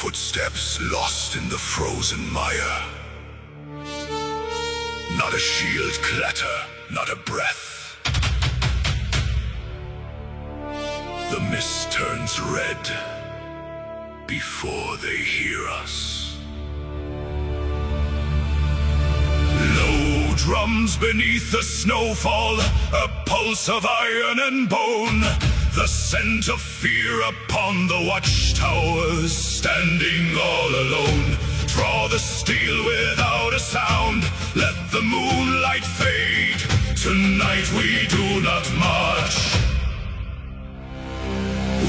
footsteps lost in the frozen mire. Not a shield clatter, not a breath. The mist turns red before they hear us. Low drums beneath the snowfall, a pulse of iron and bone. The scent of fear upon the watchtowers, standing all alone. Draw the steel without a sound, let the moonlight fade. Tonight we do not march,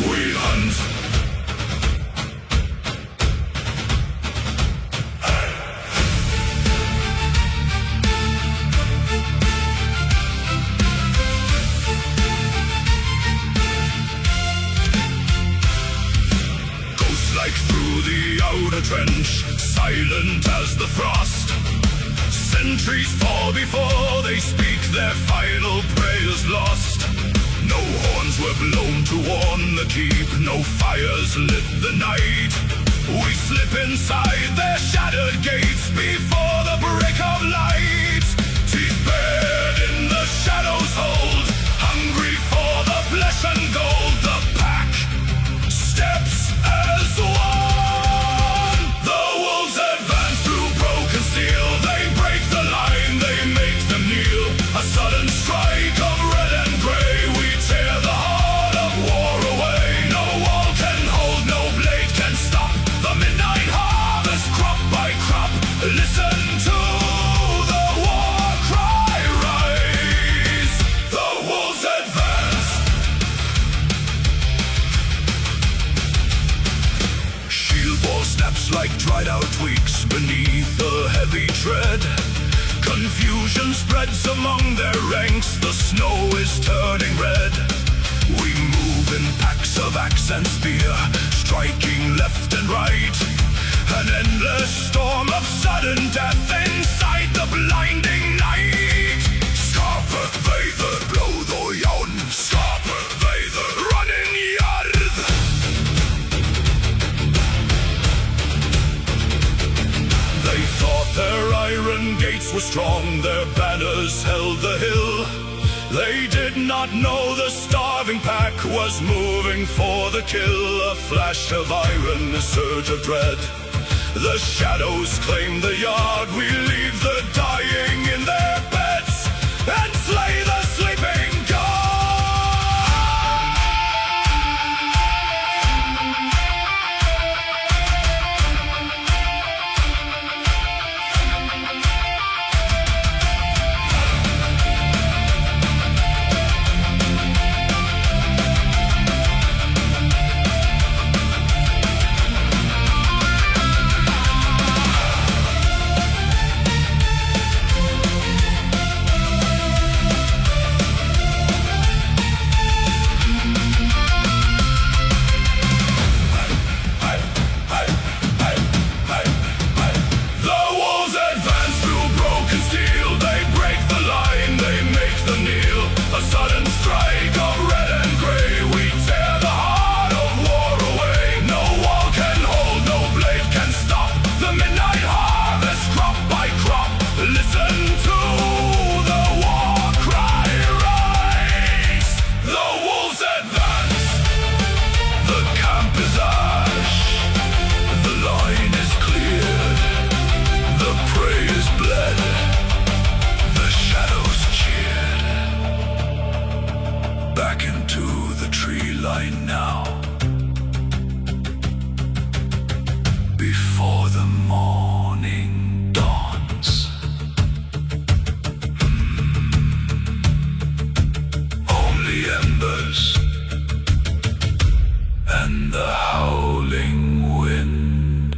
we hunt. Like through the outer trench, silent as the frost. Sentries fall before they speak, their final prayers lost. No horns were blown to warn the keep, no fires lit the night. We slip inside their shattered gates before the break of light. Teeth bared in the shadows hold, hungry for the flesh and gold. The pack steps as one. The wolves advance through broken steel. They break the line, they make them kneel. A sudden strike of red and gray. We tear the heart of war away. No wall can hold, no blade can stop the midnight harvest, crop by crop. Listen to the war cry rise. The wolves advance. Shield ball snaps like dried out twigs beneath a heavy tread. Confusion spreads among their ranks, the snow is turning red. We move in packs of axe and spear, striking left and right. An endless storm of sudden death inside the blinding night. Skarpe veider blod og jern, skarpe veider running jard. They thought their iron gates were strong, their banners held the hill. They did not know the starving pack was moving for the kill. A flash of iron, a surge of dread. The shadows claim the yard. We leave the dying in their beds and slay the sleeping god. Back into the tree line now, before the morning dawns. Only embers and the howling wind.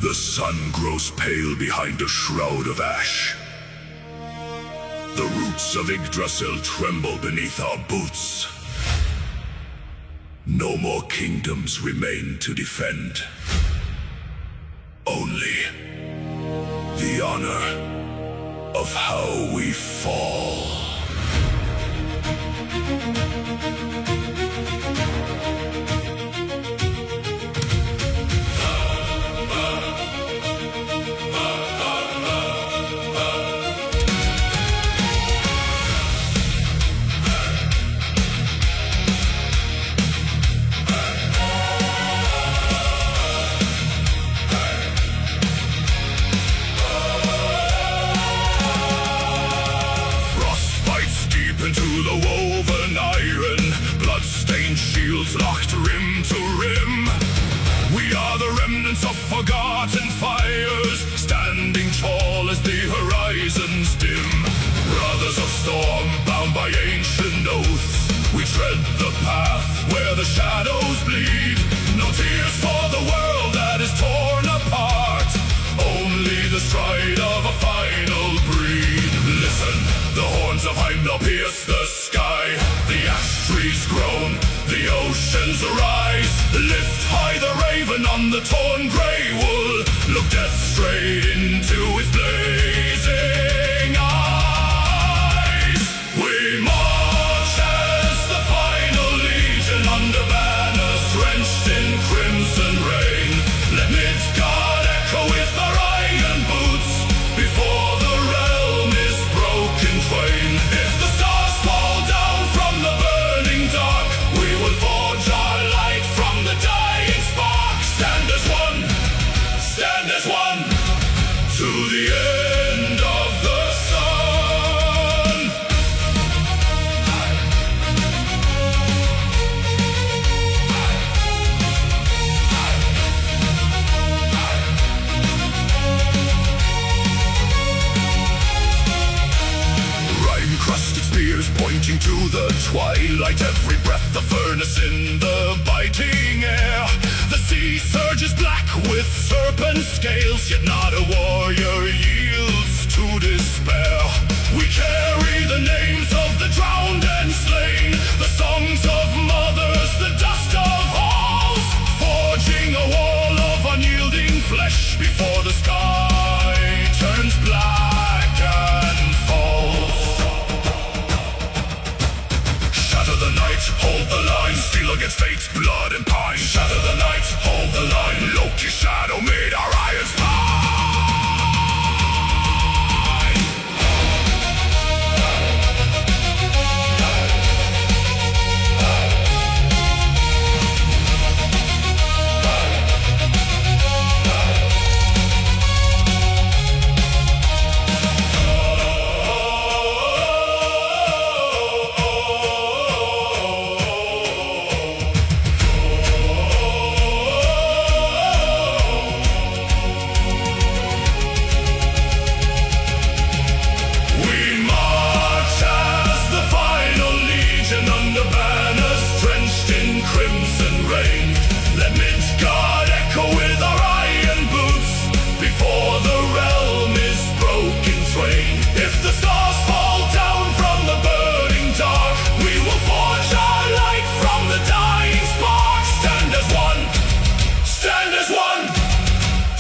The sun grows pale behind a shroud of ash. The roots of Yggdrasil tremble beneath our boots. No more kingdoms remain to defend. Only the honor of how we fall. Into the woven iron, blood-stained shields locked rim to rim. We are the remnants of forgotten fires, standing tall as the horizons dim. Brothers of storm, bound by ancient oaths, we tread the path where the shadows bleed. No tears for the world that is torn apart, only the stride of a final breed. Listen, the horns of Heimdall pierce the sky. The ash trees groan, the oceans rise. Lift high the raven on the torn grey wool. Look death straight into its blazing eyes. We march as the final legion under banners drenched in crimson rain. Let Midgard echo with our iron boots before the realm is broken twain. If the stars fall down from the burning dark, we will forge our light from the dying spark. Stand as one, to the end of the sun. Rime-crusted spears pointing to the twilight. Every breath the furnace in the biting air. The sea surges black with serpent scales, yet not a warrior yields to despair. We carry the names of the drowned and slain, the songs of mothers, the dust of halls, forging a wall of unyielding flesh before the sky turns black and falls. Shatter the night, hold the line, steel against fate's blood and pine. Shatter the night, hold the line, Loki's shadow made our iron spine.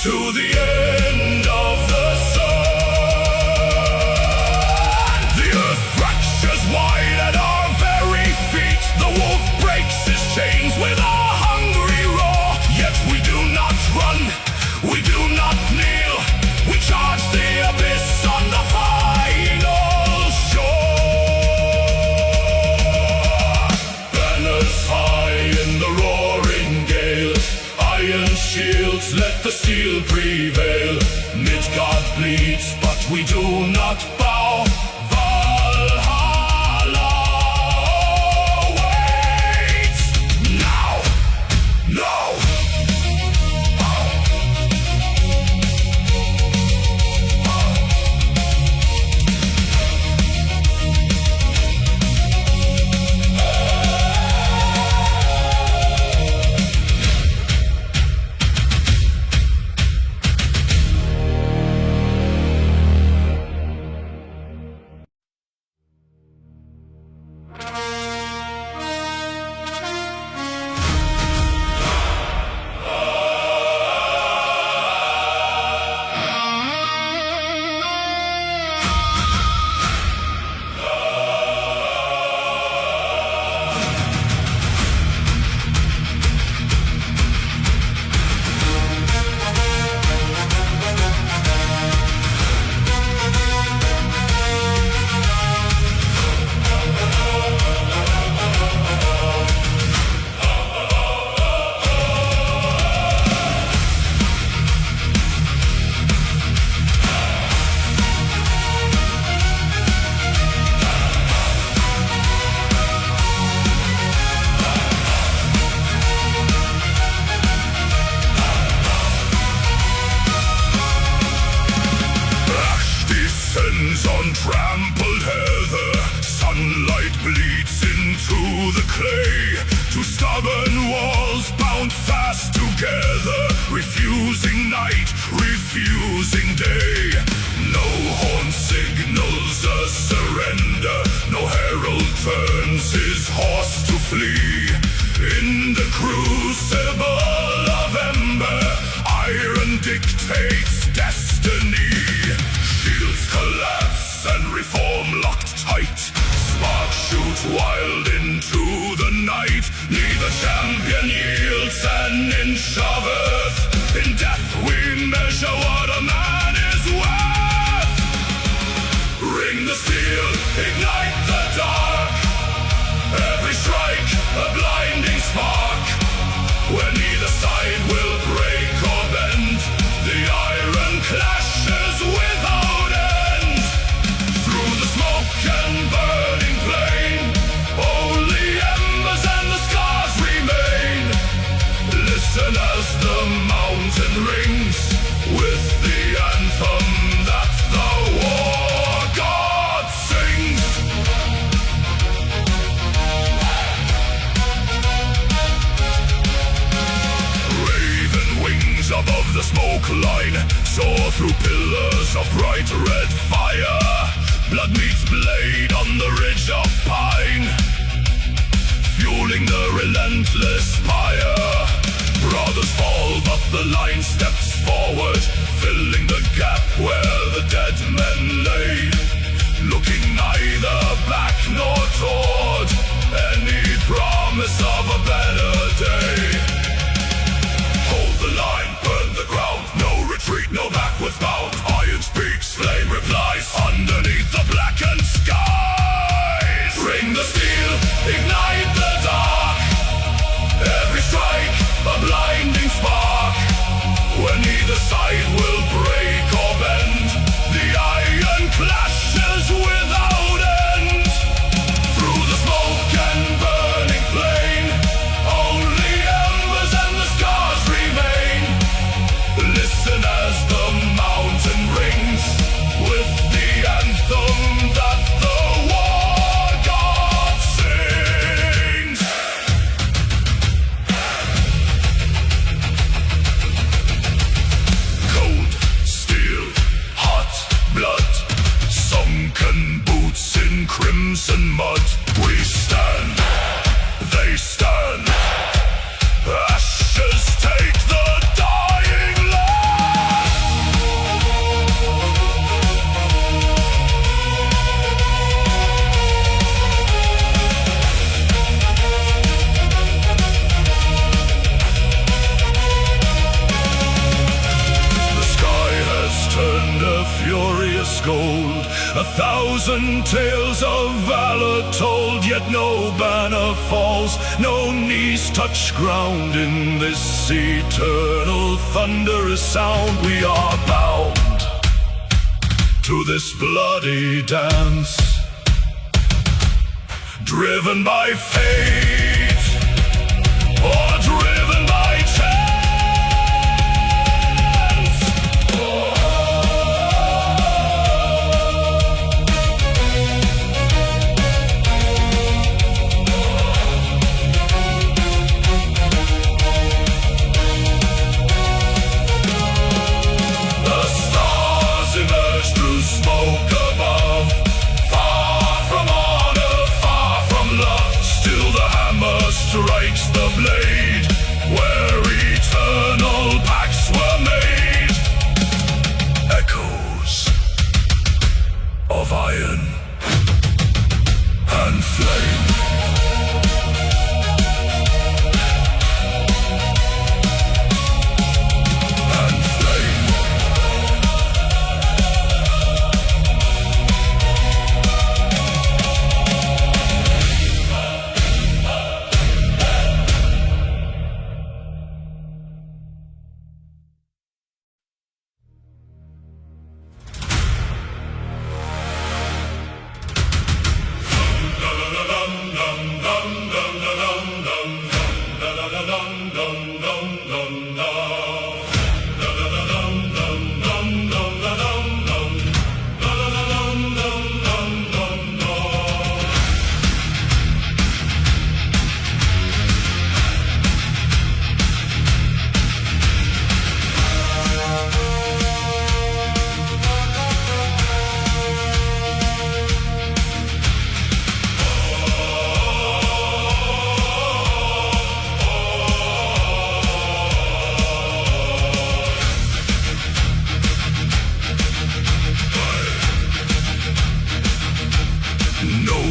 To the end of the sun. The earth fractures wide at our very feet. The wolf breaks his chains with a hungry roar. Yet we do not run, we do not kneel. We charge the abyss on the final shore. Banners high in the roaring gale, iron shields, let the steel prevail. Midgard bleeds, but we do not bow. Valhalla waits now. No. Treads on trampled heather, sunlight bleeds into the clay. Two stubborn walls bound fast together, refusing night, refusing day. No horn signals a surrender, no herald turns his horse to flee. In the crucible of ember, iron dictates destiny. Shields collapse and reform locked tight. Sparks shoot wild into the night. Neither champion yields an inch of earth. In death we measure what a man is worth. Ring the steel, ignite the dark. Every strike a blinding spark. Where neither side will break or bend, the iron clashes without end. Through the smoke and burning flame, only embers and the scars remain. Listen as the mountain rings with the anthem that the war god sings. Above the smoke line, soar through pillars of bright red fire. Blood meets blade on the ridge of pine, fueling the relentless fire. Brothers fall, but the line steps forward, filling the gap where the dead men lay. Looking neither back nor toward any promise of a better day. Hold the line, burn the ground, no retreat, no backward bound. Iron speaks, flame replies, underneath the blackened skies. Ring the steel, ignite the dark. Every strike, a blinding spark. Where neither side will break or bend, the iron clashes without end. Through the smoke and burning flame, only embers and the scars remain. Listen as the mountain rings with the anthem that the war god sings. Cold, steel, hot blood, sunken boots in crimson mud. We stand, they stand. Ashes take the dying land. The sky has turned a furious gold, 1,000 tales of valor told, yet no banner falls, no knees touch ground in this eternal thunderous sound. We are bound to this bloody dance, driven by fate or driven by chance. Smoke above, far from honor, far from love. Still the hammer strikes the blade where eternal pacts were made. Echoes of iron and flame. Dum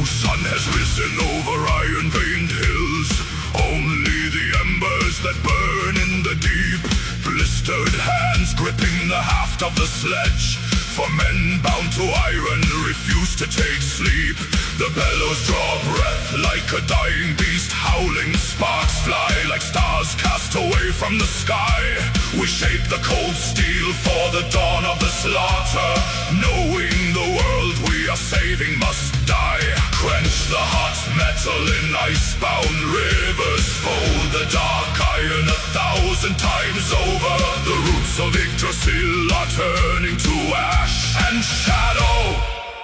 sun has risen over iron-veined hills. Only the embers that burn in the deep. Blistered hands gripping the haft of the sledge. For men bound to iron refuse to take sleep. The bellows draw breath like a dying beast howling. Sparks fly like stars cast away from the sky. We shape the cold steel for the dawn of the slaughter, knowing the world we are saving must die. Quench the hot metal in ice-bound rivers. Fold the dark iron 1,000 times over. The roots of Yggdrasil are turning to ash, and shadow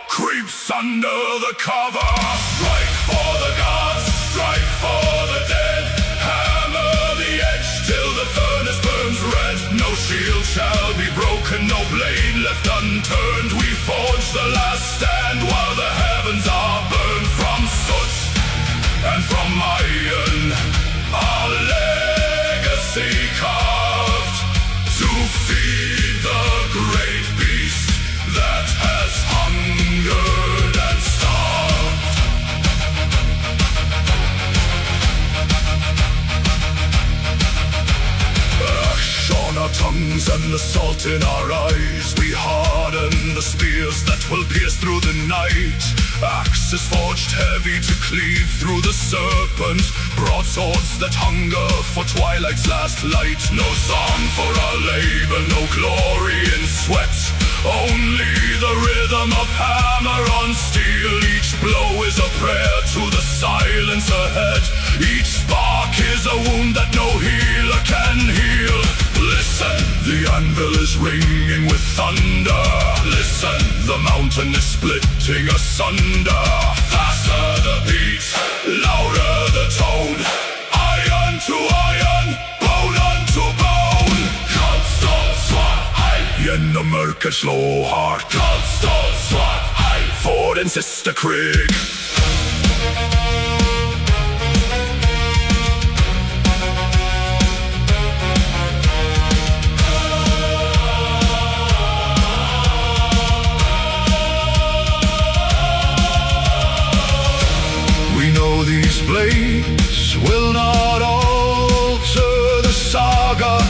creeps under the cover. Strike for the gods, strike for the dead. Hammer the edge till the furnace burns red. No shield shall be broken, no blade left unturned. We forge the last stand while the heavens are burned. From soot and from iron, our legacy carved to feed the great beast that has hungered and starved. Ash on our tongues and the salt in our eyes. We harden the spears that will pierce through the night. Axes forged heavy to cleave through the serpent. Broadswords that hunger for twilight's last light. No song for our labor, no glory in sweat. Only the rhythm of hammer on steel. Each blow is a prayer to the silence ahead. Each spark is a wound that no healer can heal. Listen, the anvil is ringing with thunder. Listen, the mountain is splitting asunder. Faster the beat, louder the tone. Iron to iron, bone unto bone. Kallstad svart hej. Genom mörker slå hårt. Kallstad svart hej. För den sista krig. These blades will not alter the saga.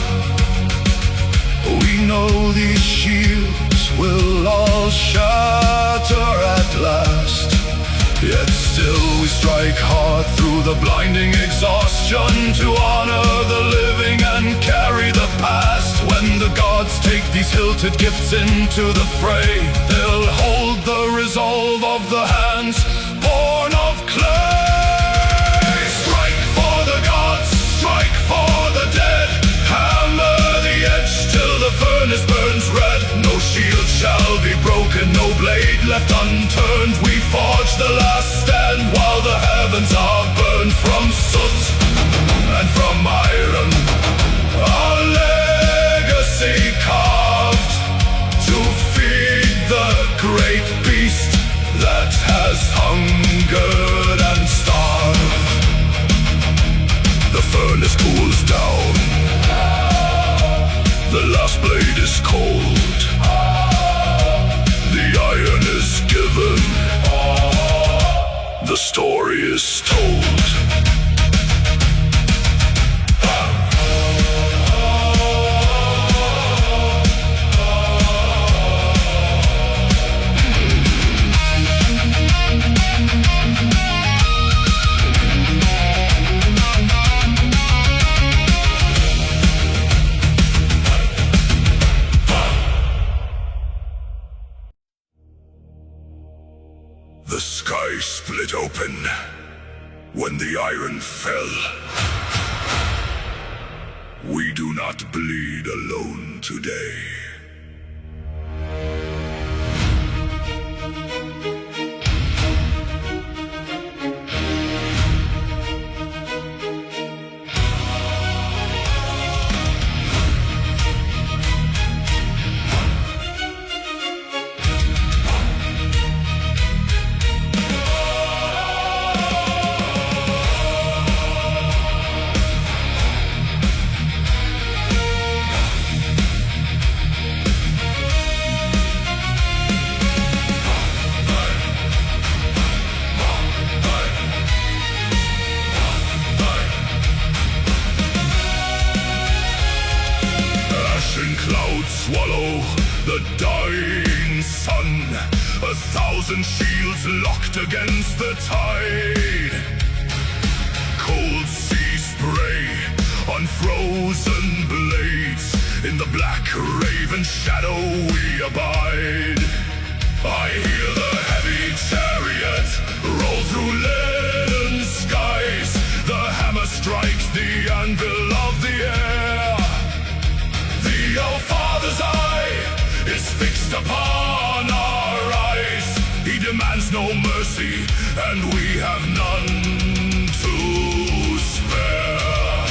We know these shields will all shatter at last. Yet still we strike hard through the blinding exhaustion to honor the living and carry the past. When the gods take these hilted gifts into the fray, they'll hold the resolve of the hands born of clay. Strike for the dead. Hammer the edge till the furnace burns red. No shield shall be broken, no blade left unturned. We forge the last stand while the heavens are burned. From soot and from iron, our legacy carved to feed the great beast that has hungered and starved. The furnace cools down. The last blade is cold. The iron is given. The story is told. The sky split open when the iron fell. We do not bleed alone today. 1,000 shields locked against the tide. Cold sea spray on frozen blades. In the black raven shadow we abide. I hear the heavy chariot roll through leaden skies. The hammer strikes the anvil of the air. The All-Father's eye is fixed upon our eyes. He demands no mercy, and we have none to spare.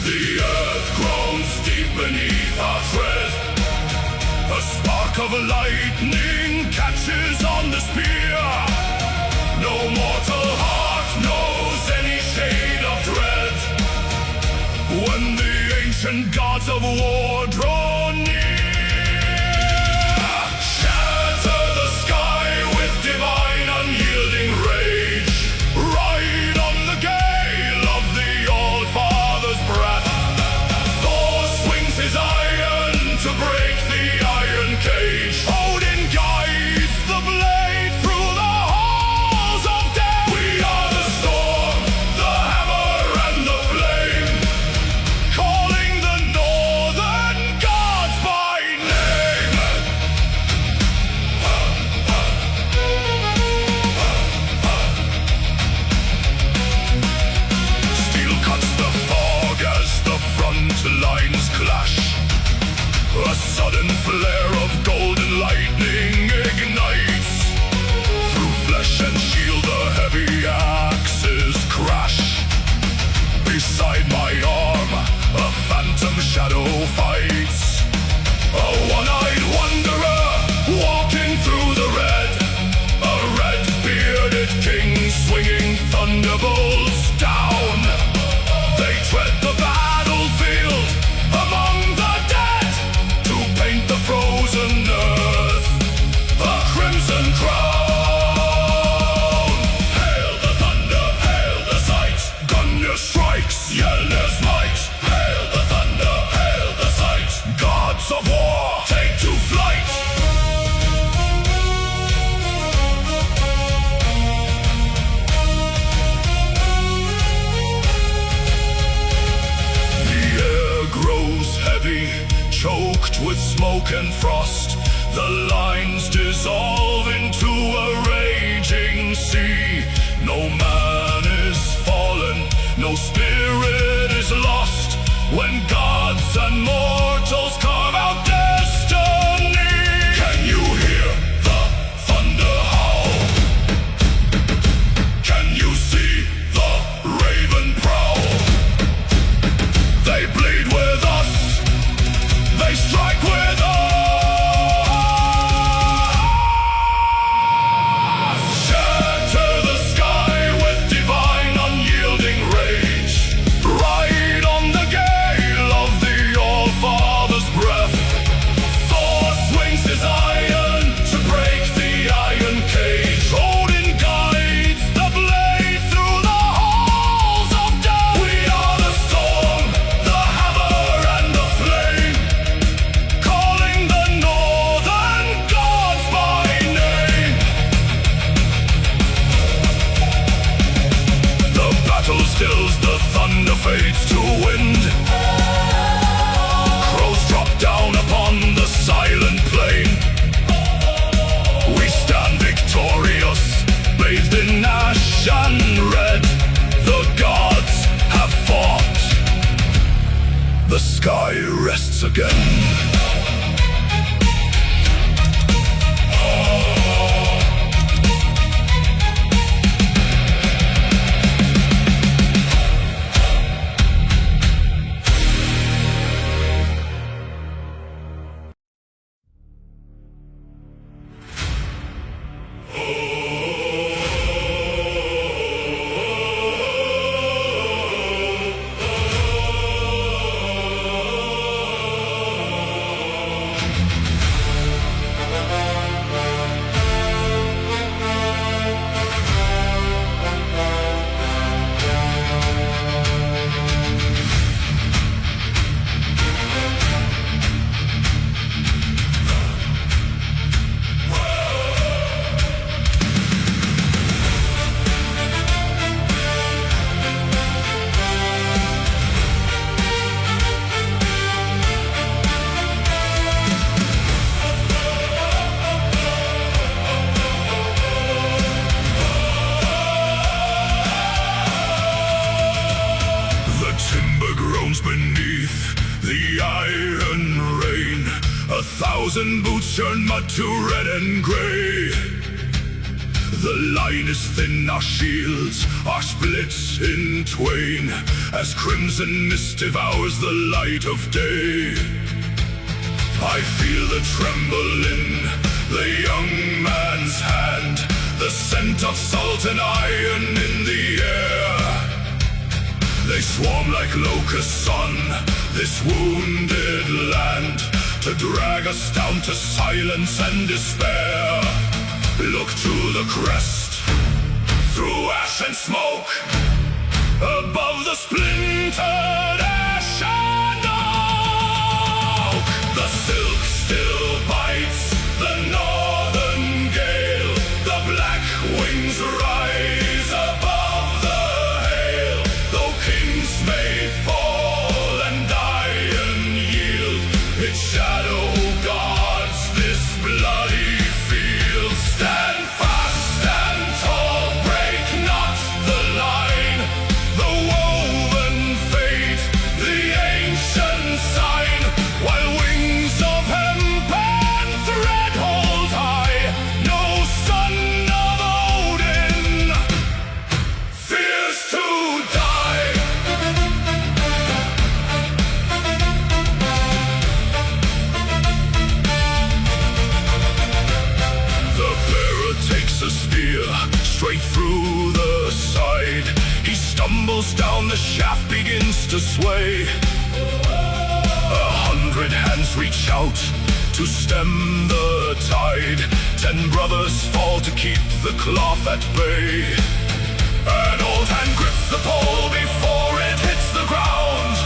The earth groans deep beneath our tread. A spark of lightning catches on the spear. No mortal heart knows any shade of dread when the ancient gods of war draw near. Shatter the sky with divine unyielding rage. Ride on the gale of the All-Father's breath. Thor swings his iron to break the iron cage. Odin guides the blade through the halls of death. We are the storm, the hammer and the flame, calling the northern gods by name. Steel cuts the fog as the front lines clash. A sudden flare of golden lightning ignites. Through flesh and shield the heavy axes crash. Beside my arm, a phantom shadow fights. A one-eyed wanderer walking through the red. A red-bearded king swinging thunderbolts down. They tread the battlefield among the dead to paint the frozen earth a crimson crown. Hail the thunder, hail the sight. Gungnir strikes, Yelnir's might. Hail the thunder, hail the sight. Gods of war, take to flight. The air grows heavy, choked with smoke and frost. The lines dissolve into a raging sea. No man is fallen, no spirit is lost, when gods and mortals carve out destiny. Can you hear the thunder howl? Can you see the raven prowl? They bleed with us, they strike with us. Shatter the sky with divine unyielding rage. Ride on the gale of the All-Father's breath. Thor swings his iron to break the iron cage. Odin guides the blade through the halls of death. We are the storm, the hammer and the flame, calling the northern gods by name. The battle stills, the thunder fades to wind. Crows drop down upon the silent plain. We stand victorious, bathed in ash and red. The gods have fought. The sky rests again. 1,000 boots turn mud to red and gray. The line is thin, our shields are split in twain, as crimson mist devours the light of day. I feel the tremble in the young man's hand, the scent of salt and iron in the air. They swarm like locusts on this wounded land, to drag us down to silence and despair. Look to the crest, through ash and smoke, above the splintered ash and oak. The silk still bites the northern gale, the black wings rise above the hail. Though kings may fall and iron yield, its shadow guards this bloody field. Stand fast and tall, break not the line, the woven fate, the ancient sign. While wings of hemp and thread hold high, no son of Odin fears to die. The bearer takes a spear straight through the side. He stumbles down, the shaft begins to sway. 100 hands reach out to stem the tide. 10 brothers fall to keep the cloth at bay. An old hand grips the pole before it hits the ground,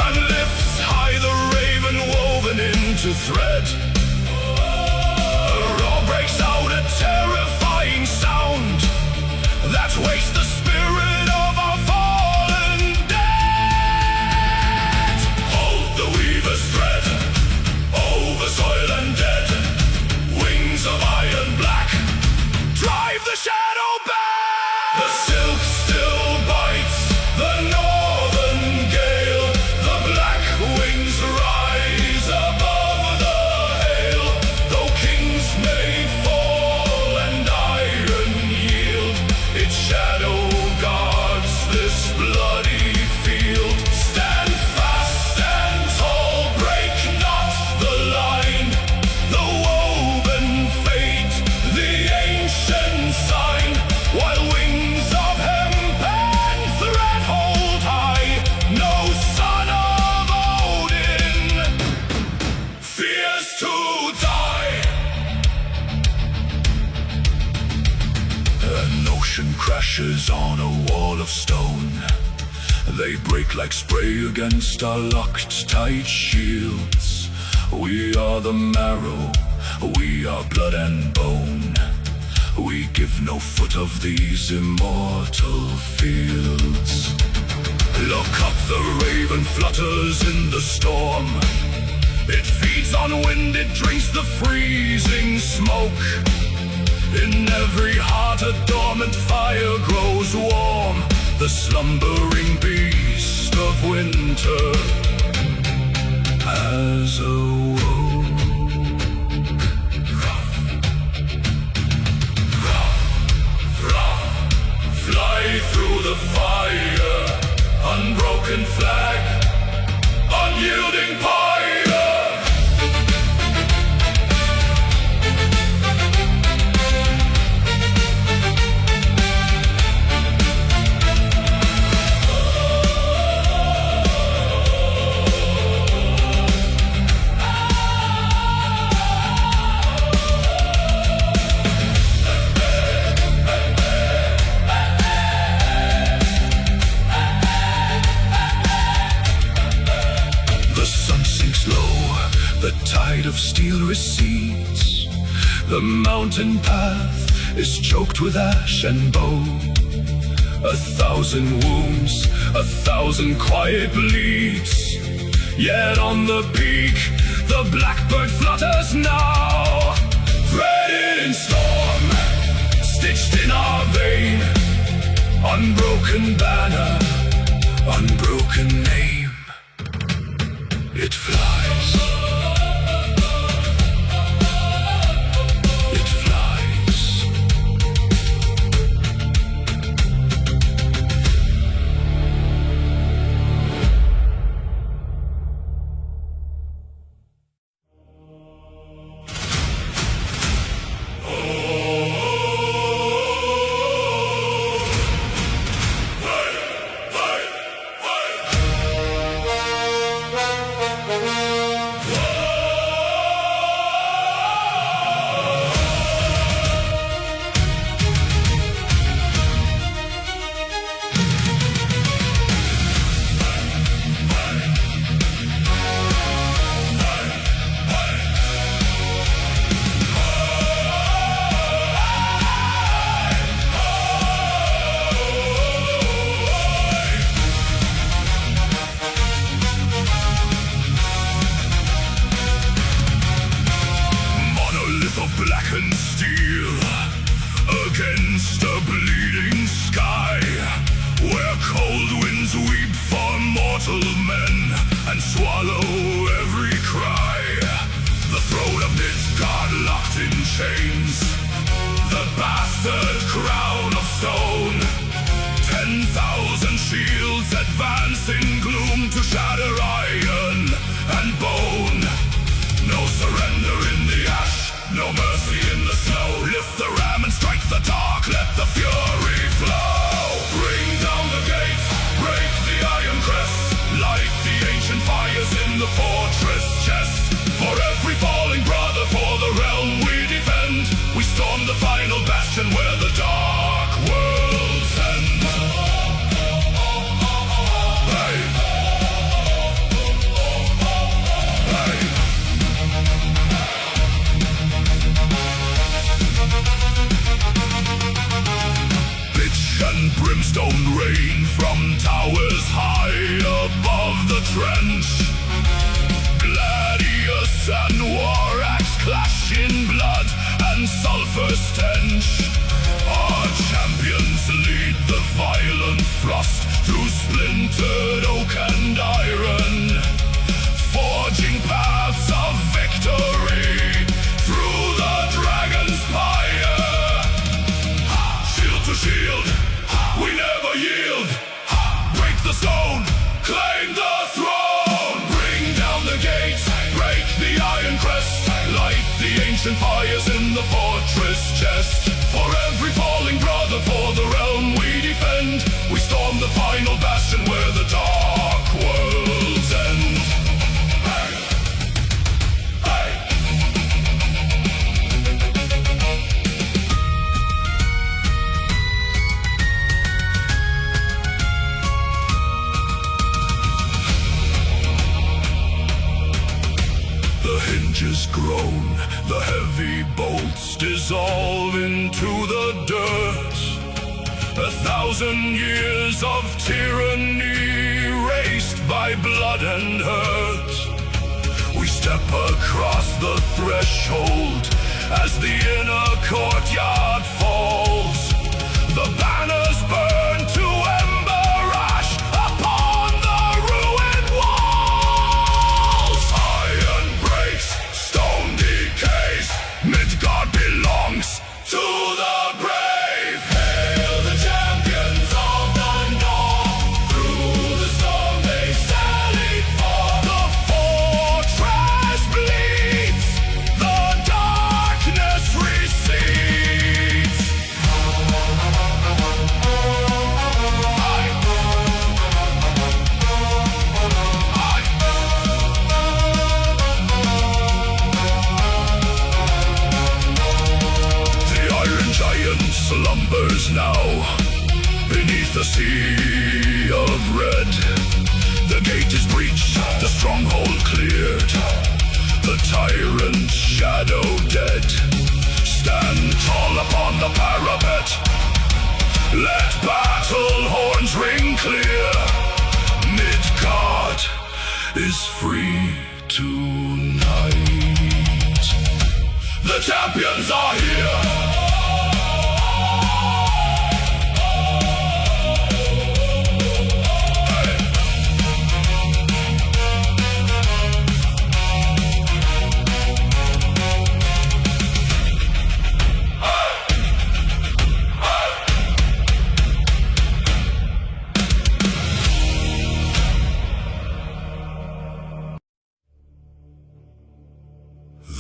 and lifts high the raven woven into thread. A roar breaks out, a terrifying sound that wakes the spirit of our fallen dead. Hold the weaver's thread over soil and dead. Wings of iron black drive the shadow back. The silk still bites the northern gale, the black wings rise above the hail. Though kings may fall and iron yield, its shadow guards this bloody field. Stand fast and tall, break not the line, the woven fate, the ancient sign. While wings of hemp and thread hold high, no son of Odin fears to die. An ocean crashes on a wall of stone. They break like spray against our locked tight shields. We are the marrow, we are blood and bone. We give no foot of these immortal fields. Look up, the raven flutters in the storm. It feeds on wind, it drinks the freezing smoke. In every heart a dormant fire grows warm. The slumbering beast of winter has awoke. Fly through the fire, unbroken flag, unyielding pyre. The tide of steel recedes. The mountain path is choked with ash and bone. 1,000 wounds, 1,000 quiet bleeds. Yet on the peak, the blackbird flutters now. Threaded in storm, stitched in our vein. Unbroken banner, unbroken name. It flies steel against a bleeding sky, where cold winds weep for mortal men and swallow every cry. The throne of Midgard locked in chains, the bastard crown of stone. 10,000 shields advance in gloom to shatter iron and bone. No surrender in the ash, no mercy in the snow. Lift the ram and strike the dark, let the fury flow. Bring down the gates, break the iron crest, light the ancient fires in the fortress chest. For every falling brother, for the realm we defend, we storm the final bastion where the dark worlds end. Hey. Hey. Pitch and brimstone rain from towers high above the trench. Gladius and war axe clash in blood and sulfur stench. Our champions lead the violent frost through splintered oak and iron, forging paths of victory through the dragon's pyre. Shield to shield, we never yield. Break the stone, claim the throne. Bring down the gates, break the iron crest, light the ancient fires in the fortress chest. For every falling brother, for the realm we defend, we storm the final bastion where the dark worlds end. Hey. Hey. The hinges groan, the heavy bolts dissolve into the dirt. 1,000 years of tyranny erased by blood and hurt. We step across the threshold as the inner courtyard falls. The banners burn to ember ash upon the ruined walls. Iron breaks, stone decays, Midgard belongs to the brave. Hail the champions of the north, through the storm they sallied forth. The fortress bleeds, the darkness recedes. The Iron Giant slumbers now beneath a sea of red. The gate is breached, the stronghold cleared, the tyrant shadow dead. Stand tall upon the parapet, let battle horns ring clear. Midgard is free tonight. The champions are here.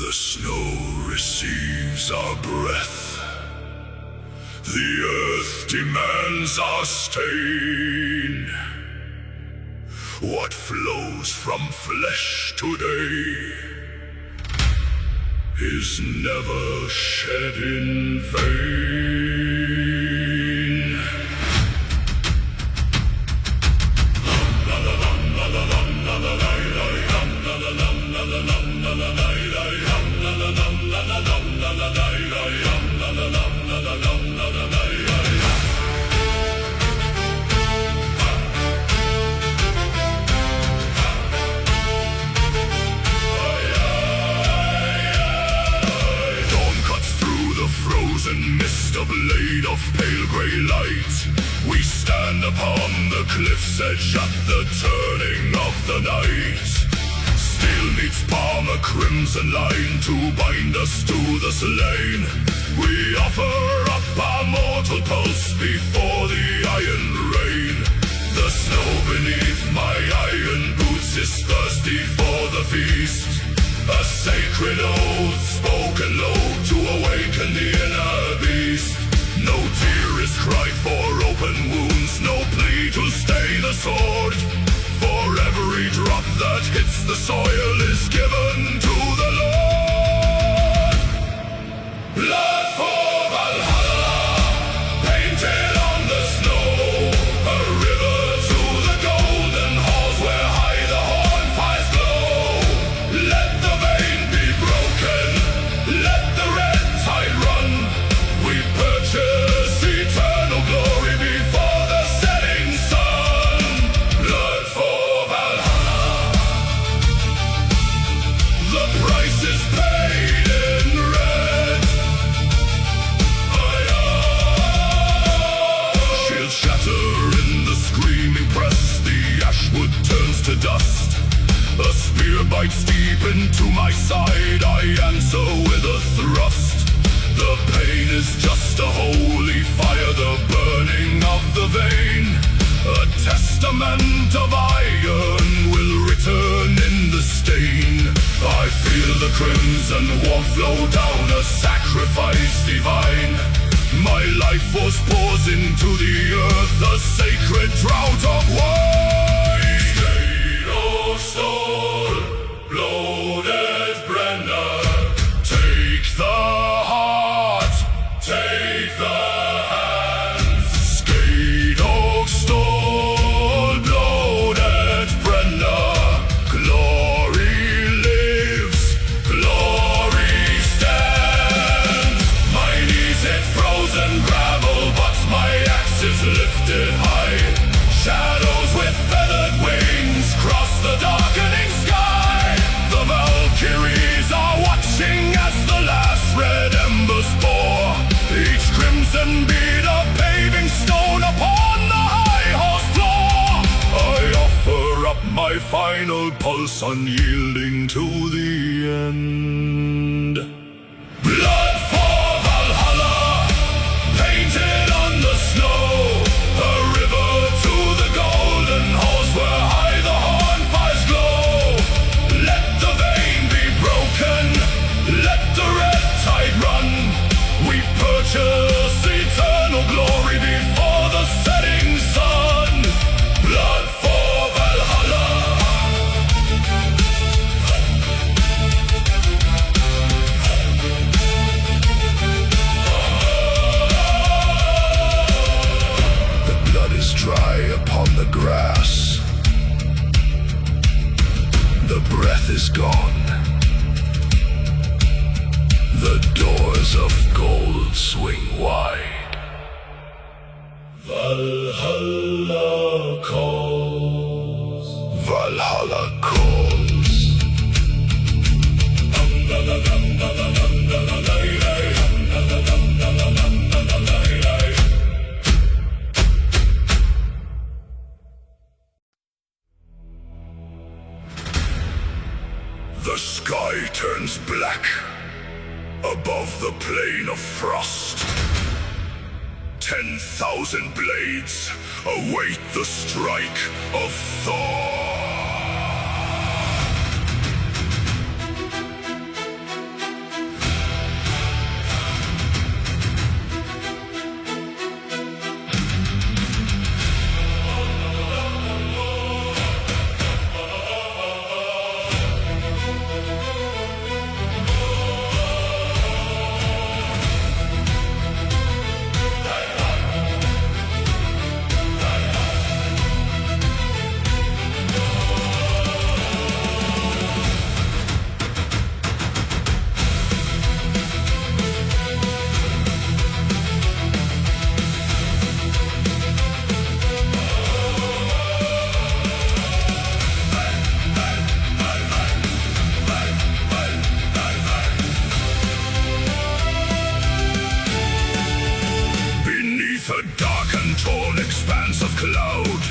The snow receives our breath, the earth demands our stain. What flows from flesh today is never shed in vain. frozen mist, a blade of pale grey light. We stand upon the cliff's edge at the turning of the night. Steel meets palm, a crimson line to bind us to the slain. We offer up our mortal pulse before the iron rain. The snow beneath my iron boots is thirsty for the feast. A sacred oath spoken low to awaken the inner beast. No tear is cried for open wounds, no plea to stay the sword. For every drop that hits the soil is given to the Lord. Blood for Valhalla, painted on the snow. A river to the golden halls where high the horn fires glow. Let the vein be broken, let the red tide run. We purchase eternal glory before the setting sun. Blood for Valhalla, the price is paid in red. Shields shatter in the screaming press, the ashwood turns to dust. A spear bites deep into my side, I answer with a thrust. The pain is just a holy fire, the burning of the vein. A testament of iron will return in the stain. I feel the crimson warmth flow down, a sacrifice divine. My life was poured into the earth, a sacred drought of wine. Stain of stone, bloated Brenna. Take the heart, take the hands. Skate of stone, bloated Brenna. Glory lives, glory stands. My knees hit frozen gravel, but my axe is lifted high. Shadows with feathered wings cross the darkening sky. The Valkyries are watching as the last red embers pour. Each crimson bead a paving stone upon the high horse floor. I offer up my final pulse, unyielding to the end. Blood for Valhalla, painted on the snow. A river to the golden halls where high the horn fires glow. Let the vein be broken, let the red tide run. We purchase eternal glory before the setting sun. Blood for Valhalla. The blood is dry upon the grass. The breath is gone. The doors of gold swing wide. Valhalla calls. Valhalla calls. The sky turns black above the plain of frost. 10,000 blades await the strike of Thor. cloud.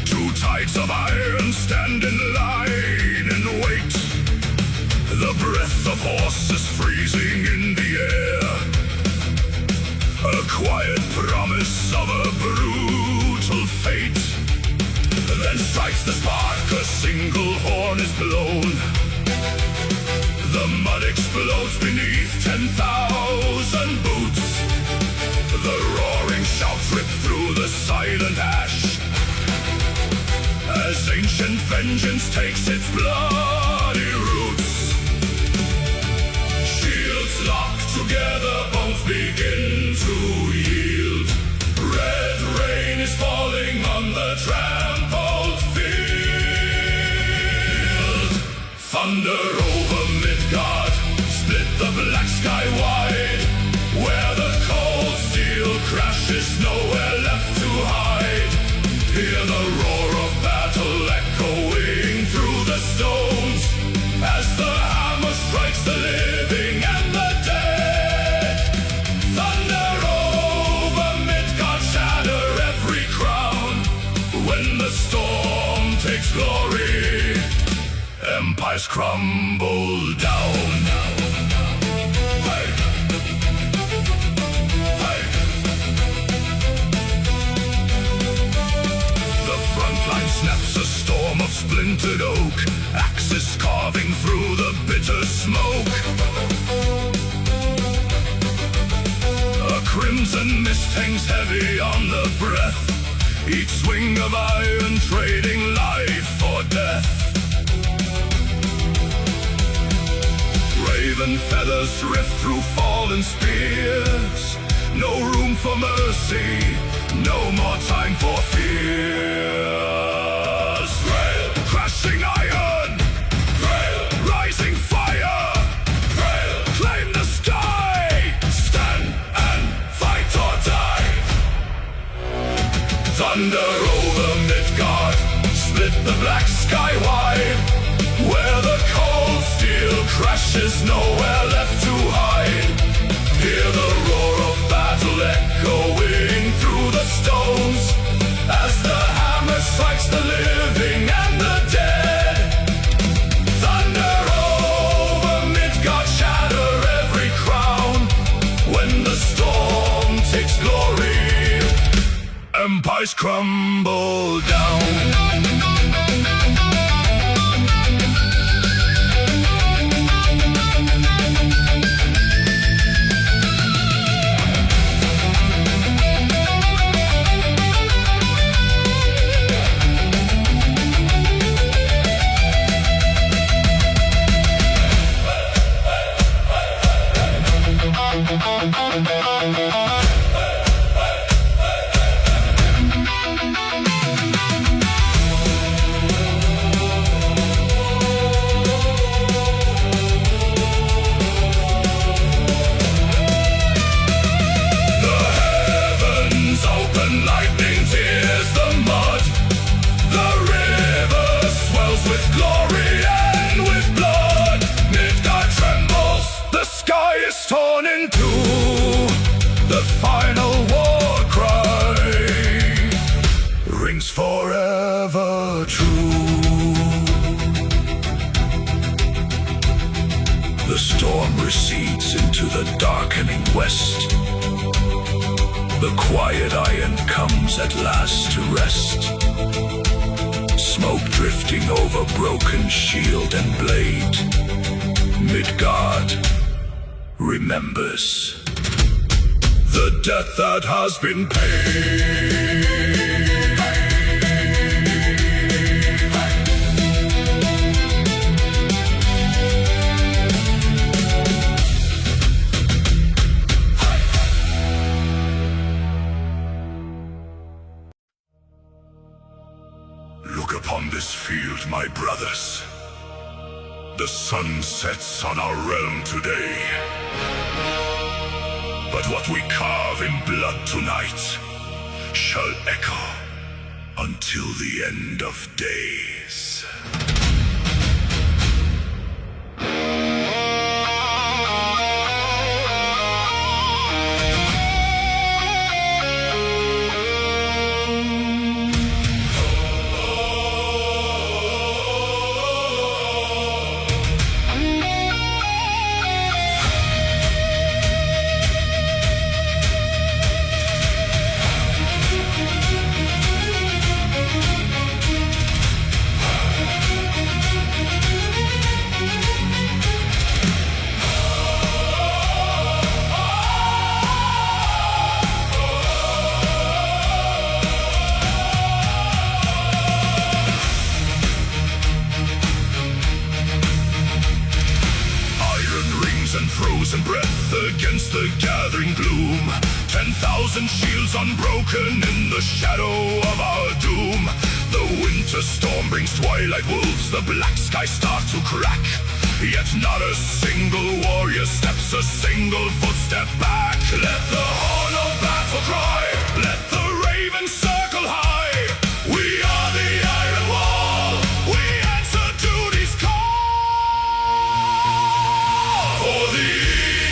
Two tides of iron stand in line and wait. The breath of horses freezing in the air. A quiet promise of a brutal fate. Then strikes the spark, a single horn is blown. The mud explodes beneath 10,000 boots. The roaring shouts rip through the silent ash, as ancient vengeance takes its bloody roots. Shields lock together, bones begin to yield. Red rain is falling on the trampled field. Thunder over Midgard, split the black sky wide. Where the cold steel crashes, nowhere left to hide. Hear the roar of battle echoing through the stones, as the hammer strikes the living and the dead. Thunder over Midgard, shatter every crown. When the storm takes glory, empires crumble down. The front line snaps, a storm of splintered oak, axes carving through the bitter smoke. A crimson mist hangs heavy on the breath, each swing of iron trading life for death. Raven feathers rift through fallen spears. No room for mercy, no more time for fears. Grail, crashing iron, Grail, rising fire, Grail, claim the sky, stand and fight or die. Thunder over Midgard, split the black sky wide. Where the cold steel crashes, nowhere left to hide. Hear the roar of battle echoing through the stones, as the hammer strikes the living and the dead. Thunder over Midgard, shatter every crown. When the storm takes glory, empires crumble down. Torn in two, the final war cry rings forever true. The storm recedes into the darkening west. The quiet iron comes at last to rest. Smoke drifting over broken shield and blade. Midgard remembers the debt that has been paid. Look upon this field, my brothers. The sun sets on our realm today. But what we carve in blood tonight shall echo until the end of days. the gathering gloom. 10,000 shields unbroken in the shadow of our doom. The winter storm brings twilight wolves, the black sky starts to crack. Yet not a single warrior steps a single footstep back. Let the horn of battle cry, let the raven circle high. We are the Iron Wall, we answer duty's call. For the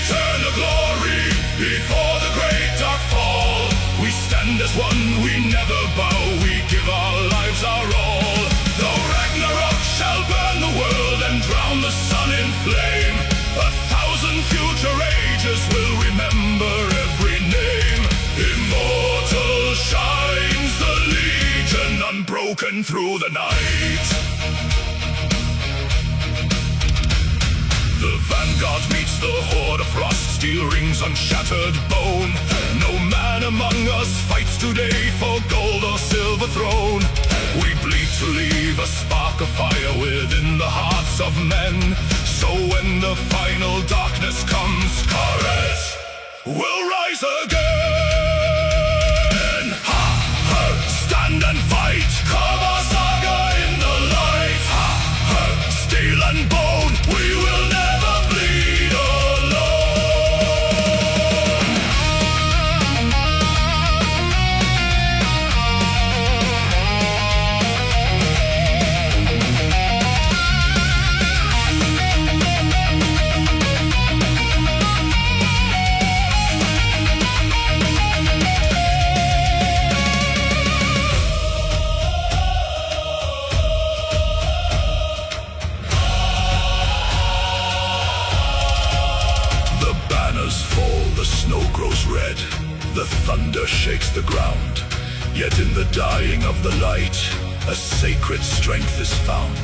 eternal glory, before the great dark fall, we stand as one, we never bow, we give our lives our all. Though Ragnarok shall burn the world and drown the sun in flame, 1,000 future ages will remember every name. Immortal shines the Legion, unbroken through the night. The vanguard meets the horde of frost, steel rings on shattered bone. No man among us fights today for gold or silver throne. We bleed to leave a spark of fire within the hearts of men. So when the final darkness comes, courage will rise again. Ha, ha, stand and fight, Kavasaga in the light. Ha, ha, steel and bone, we will never bleed alone. The thunder shakes the ground, yet in the dying of the light, a sacred strength is found.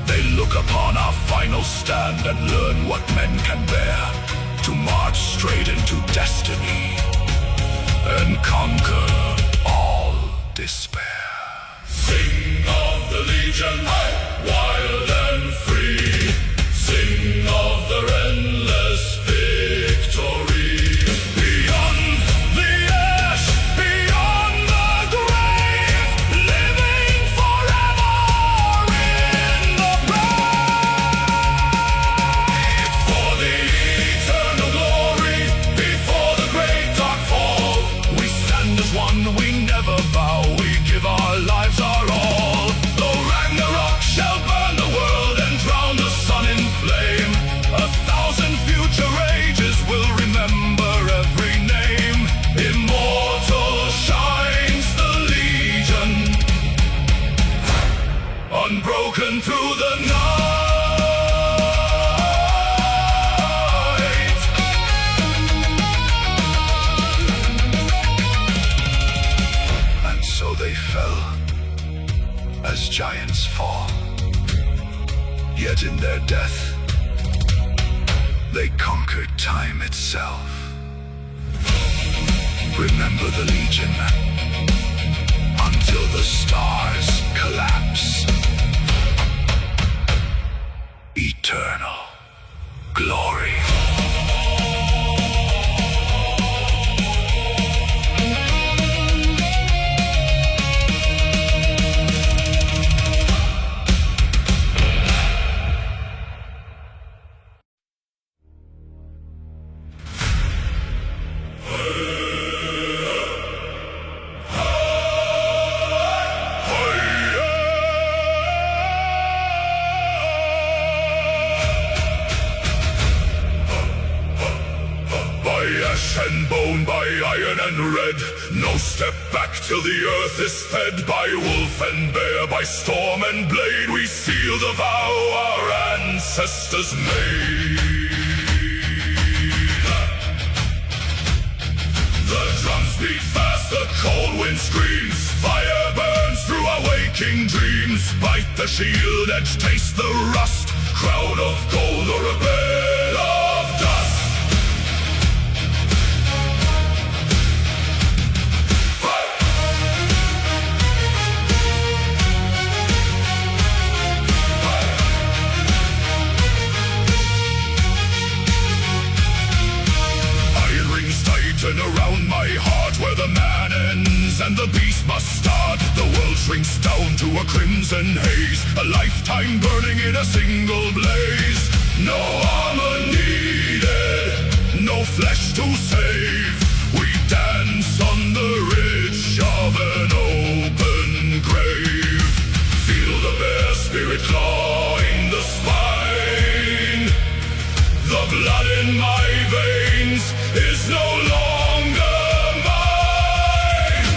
They look upon our final stand and learn what men can bear, to march straight into destiny and conquer all despair. Sing of the Legion, wild and free. Sing of their endless victory. Unbroken through the night. And so they fell, as giants fall. Yet in their death, they conquered time itself. Remember the Legion, until the stars collapse. Eternal glory. Ash and bone, by iron and red, no step back till the earth is fed. By wolf and bear, by storm and blade, we seal the vow our ancestors made. The drums beat fast, the cold wind screams, fire burns through our waking dreams. Bite the shield edge, taste the rust, crown of gold or a bed of dust. my heart where the man ends and the beast must start. The world shrinks down to a crimson haze, a lifetime burning in a single blaze. No armor needed, no flesh to save. We dance on the ridge of an open grave. Feel the bare spirit clawing the spine. The blood in my veins is no longer mine.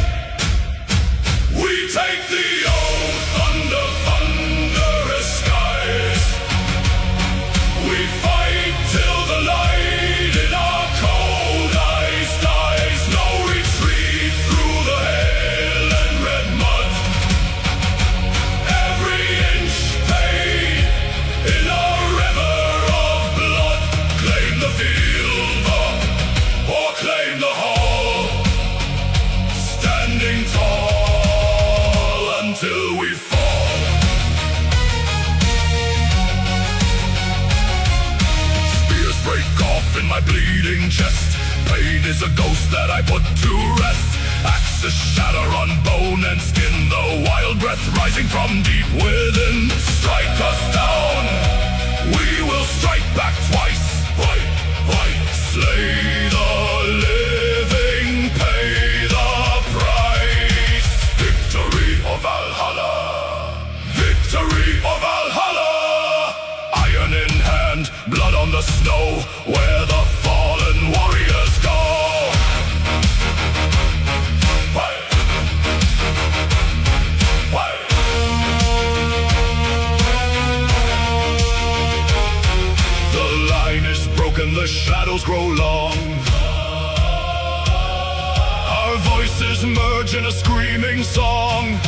We take the oath under thunderous skies. We fight till the light in our cold eyes dies. No retreat through the hail and red mud. Every inch paid in a river of blood. Claim the field or claim the hall. Standing tall until we fall. Spears break off in my bleeding chest. Pain is a ghost that I put to rest. Axes shatter on bone and skin, the wild breath rising from deep within. Strike us down, we will strike back twice. Fight, fight, slay the living, pay the price. Victory of Valhalla, victory of Valhalla. Iron in hand, blood on the snow, where the fallen warriors go. Fight, fight. The line is broken, the shadows grow long. Our voices merge in a screaming song.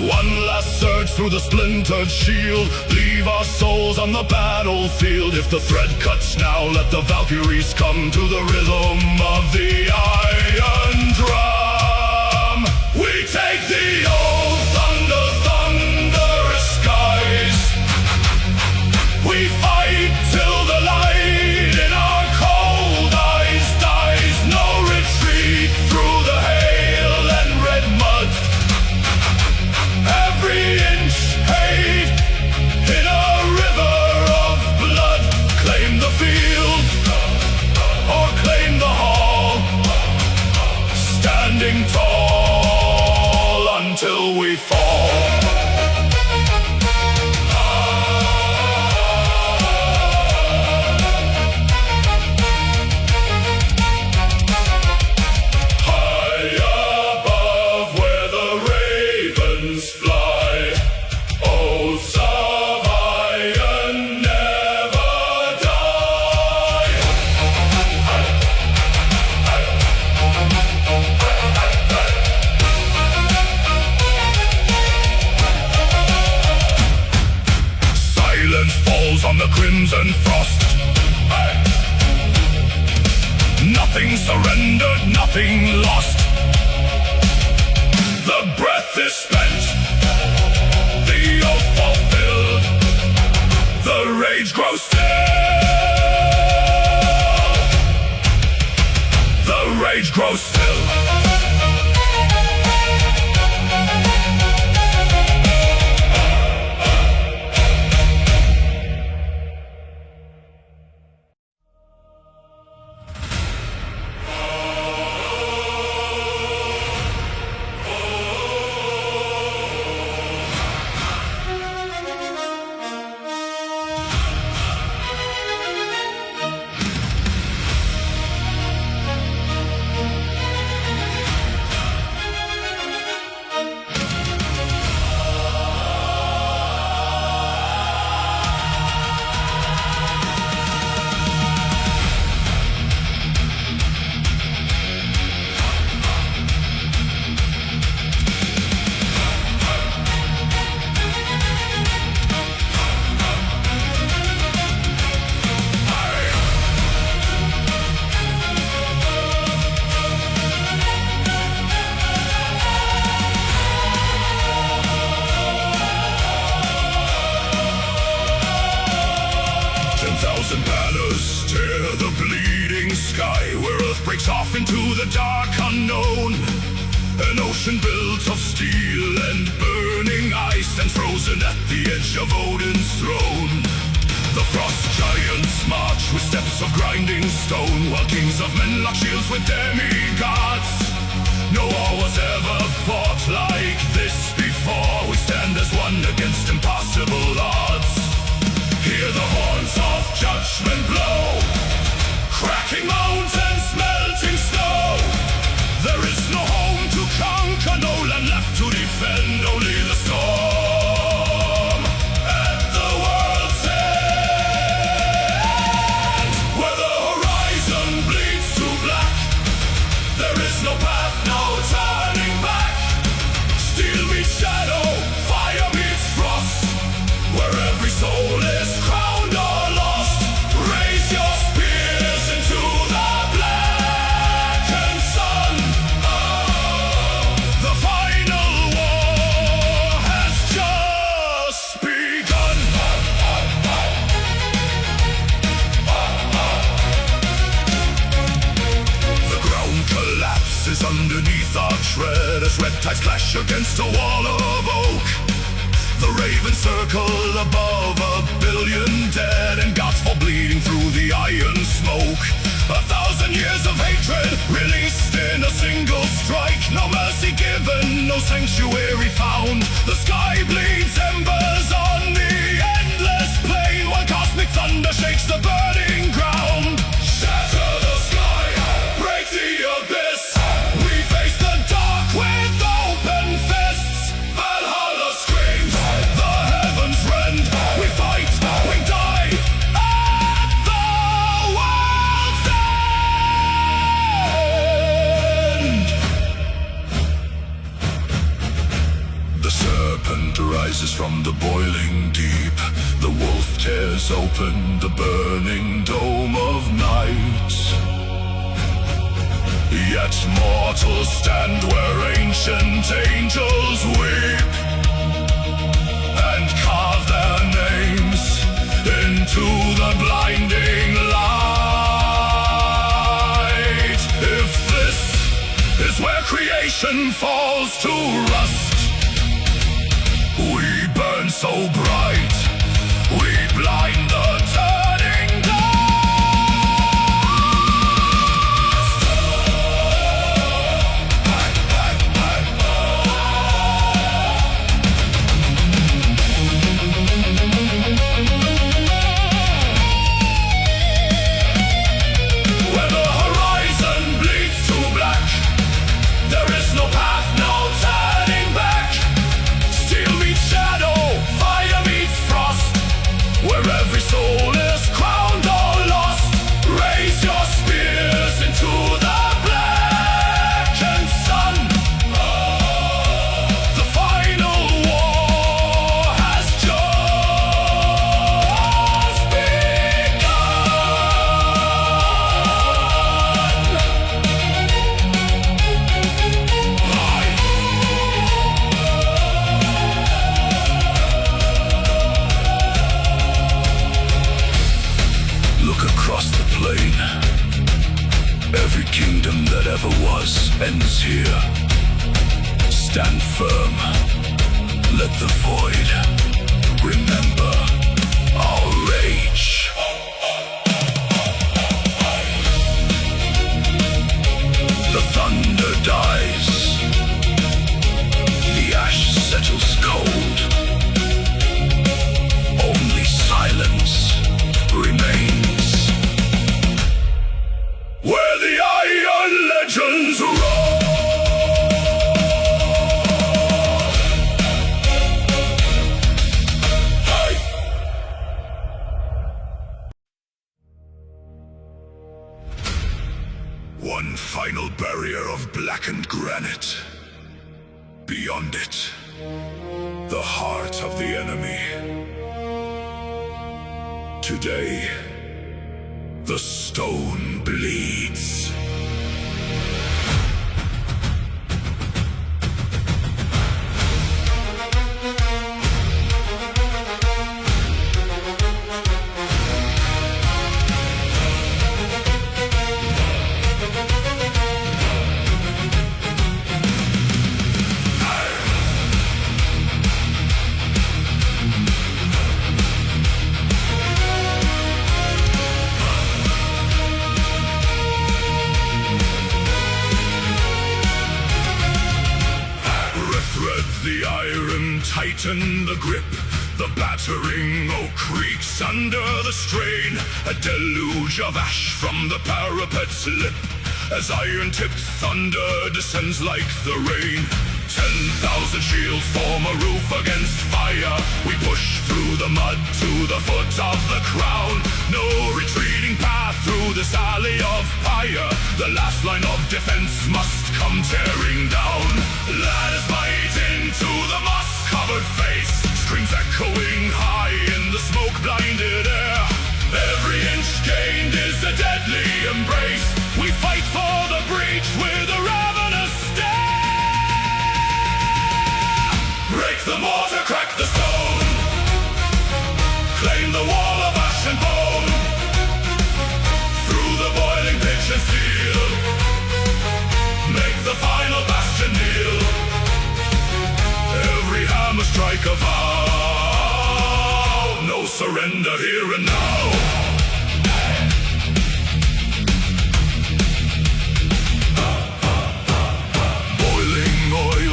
One last surge through the splintered shield. Leave our souls on the battlefield. If the thread cuts now, let the Valkyries come to the rhythm of the iron drum. We take the oath under thunderous skies. We fight till the light in our cold eyes dies. No retreat through the hail and red mud. Every inch paid in a river of blood. Claim the field or claim the hall. Standing tall until we fall. Falls on the crimson frost. Nothing surrendered, nothing lost. The breath is spent, the oath fulfilled. The rage grows still. The rage grows still. 10,000 banners tear the bleeding sky where Earth breaks off into the dark unknown. An ocean built of steel and burning ice stands frozen at the edge of Odin's throne. The frost giants march with steps of grinding stone, while kings of men lock shields with demigods. No war was ever fought like this before. We stand as one against impossible odds. Hear the horns of judgment blow, cracking mountains, melting snow. There is no home to conquer, no land left to defend, only the storm at the world's end. Where the horizon bleeds to black, there is no path, no turning back. Steel meets shadow, fire meets frost. Where every soul is crowned or lost, raise your spears into the blackened sun. The final war has just begun. The ground collapses underneath our tread as red tides clash against a wall of oak. The ravens circle above 1 billion dead, and gods fall bleeding through the iron smoke. 1,000 years of hatred released in a single strike. No mercy given, no sanctuary found. The sky bleeds embers on the endless plain, while cosmic thunder shakes the burning ground. Shatter the sky, break the abyss. We face the dark with open fists. Valhalla screams, the heavens rend. We fight, we die at the world's end. The serpent rises from the boiling deep. The wolf tears open the burning dome of night. Yet mortals stand where ancient angels weep, and carve their names into the blinding light. If this is where creation falls to rust, we burn so bright, we blind the turning where the horizon bleeds to black. There is no path, no turning back. Steel meets shadow, fire meets frost. Where every soul is crowned or lost, raise your spears into the blackened sun. The final war has just begun. Look across the plain. Every kingdom that ever was ends here. Stand firm. Let the void remember our rage. The thunder dies. The ash settles cold. Only silence remains. Where the iron legends roar. One final barrier of blackened granite. Beyond it, the heart of the enemy. Today, the stone bleeds. tighten the grip. The battering oak creaks under the strain. A deluge of ash from the parapet's lip, as iron-tipped thunder descends like the rain. 10,000 shields form a roof against fire. We push through the mud to the foot of the crown. No retreating path through this alley of fire. The last line of defense must come tearing down. Ladders bite into the moss-covered face, screams echoing high in the smoke-blinded air. Every inch gained is a deadly embrace. We fight for the breach with a ravenous stare. Break the mortar, crack the stone, claim the wall of ash and bone. Through the boiling pitch and steel, make the final bastion kneel. Every hammer strike a vow, no surrender here and now.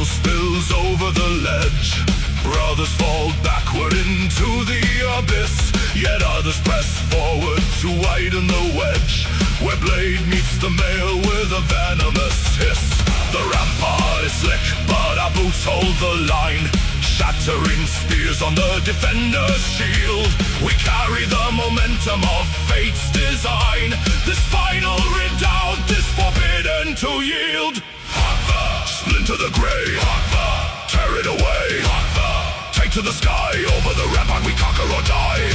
Spills over the ledge. Brothers fall backward into the abyss, yet others press forward to widen the wedge, where blade meets the mail with a venomous hiss. The rampart is slick, but our boots hold the line, shattering spears on the defender's shield. We carry the momentum of fate's design. This final redoubt is forbidden to yield. Splinter the grey, tear it away, take to the sky. Over the rampart we conquer or die.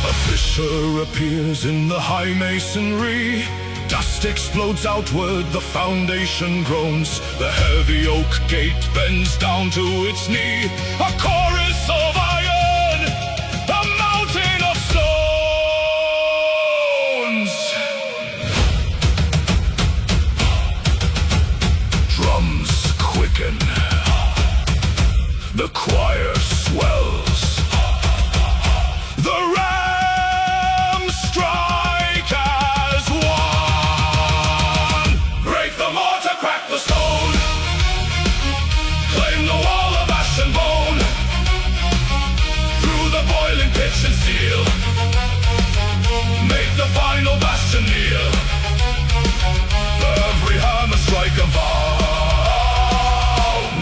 A fissure appears in the high masonry. Dust explodes outward, the foundation groans. The heavy oak gate bends down to its knee. A chorus of iron, a mountain of stone. Drums quicken, the choir swells. The rams strike as one. Break the mortar, crack the stone, claim the wall of ash and bone. Through the boiling pitch and steel, make the final bastion kneel. Every hammer strike a vow,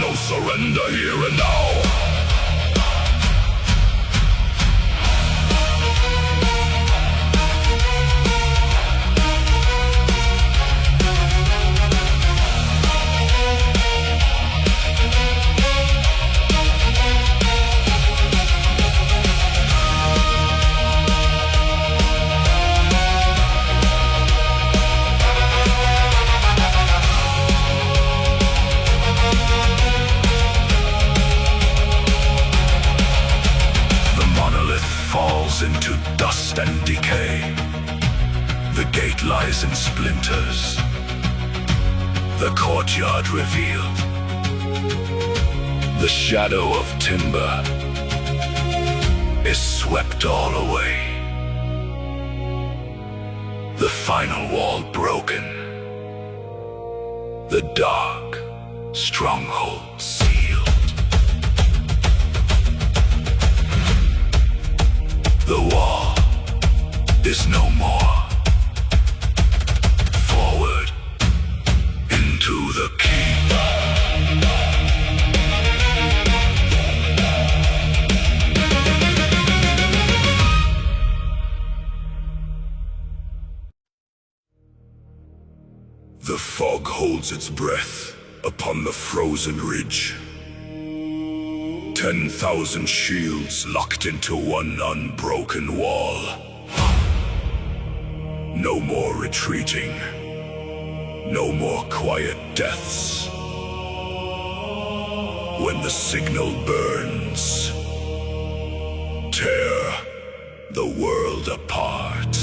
no surrender here and now. Into dust and decay. The gate lies in splinters, the courtyard revealed. The shadow of timber is swept all away. The final wall broken, the dark stronghold sealed. The wall is no more. Forward into the keep. The fog holds its breath upon the frozen ridge. 10,000 shields locked into one unbroken wall. No more retreating. No more quiet deaths. When the signal burns, tear the world apart.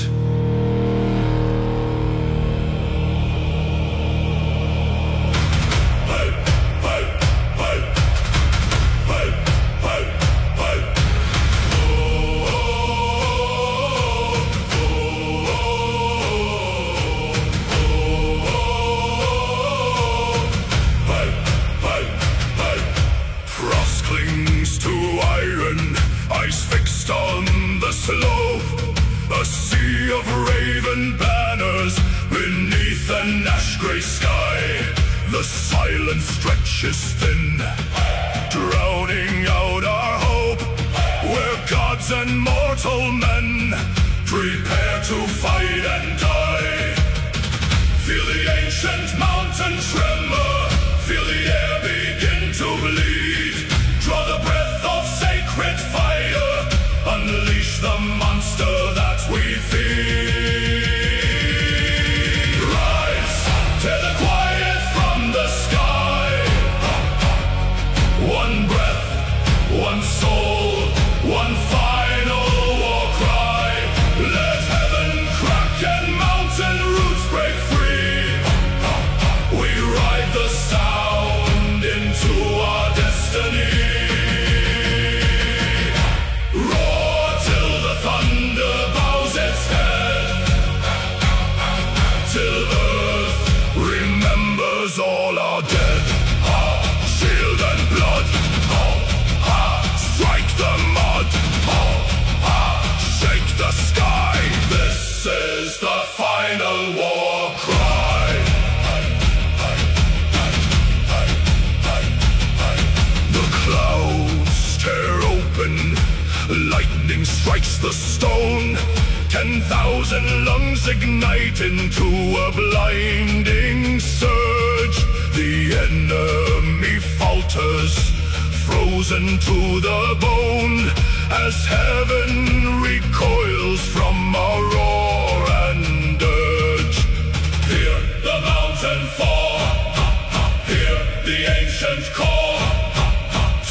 is thin, drowning out our hope. We're gods and mortal men, prepare to fight and die. Feel the ancient mountain tremor, feel the air begin to bleed. Draw the breath of sacred fire, unleash the monster that we feed. Rise, tear the quiet from the sky. One breath, one soul, one final war cry. Let heaven crack and mountain roots break free. We ride the sound into our destiny. Roar till the thunder bows its head, till earth remembers all our dead. Shield and blood, strike the mud, shake the sky. This is the final war cry. The clouds tear open, lightning strikes the stone. 10,000 lungs ignite into a blinding surge. The enemy falters, frozen to the bone, as heaven recoils from our roar and dirge. Hear the mountain fall, hear the ancient call,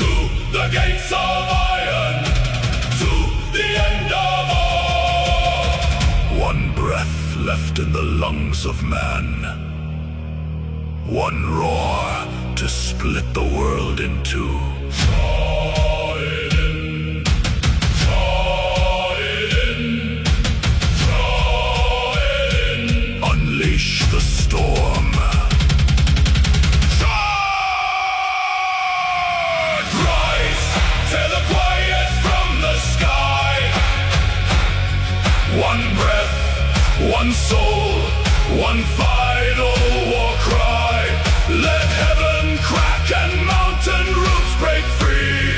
to the gates of iron, to the end of all. One breath left in the lungs of man, one roar to split the world in two. Draw it in, draw it in, draw it in. Unleash the storm. Charge! Rise, tear the quiet from the sky. One breath, one soul, one final war cry. Let heaven crack and mountain roots break free.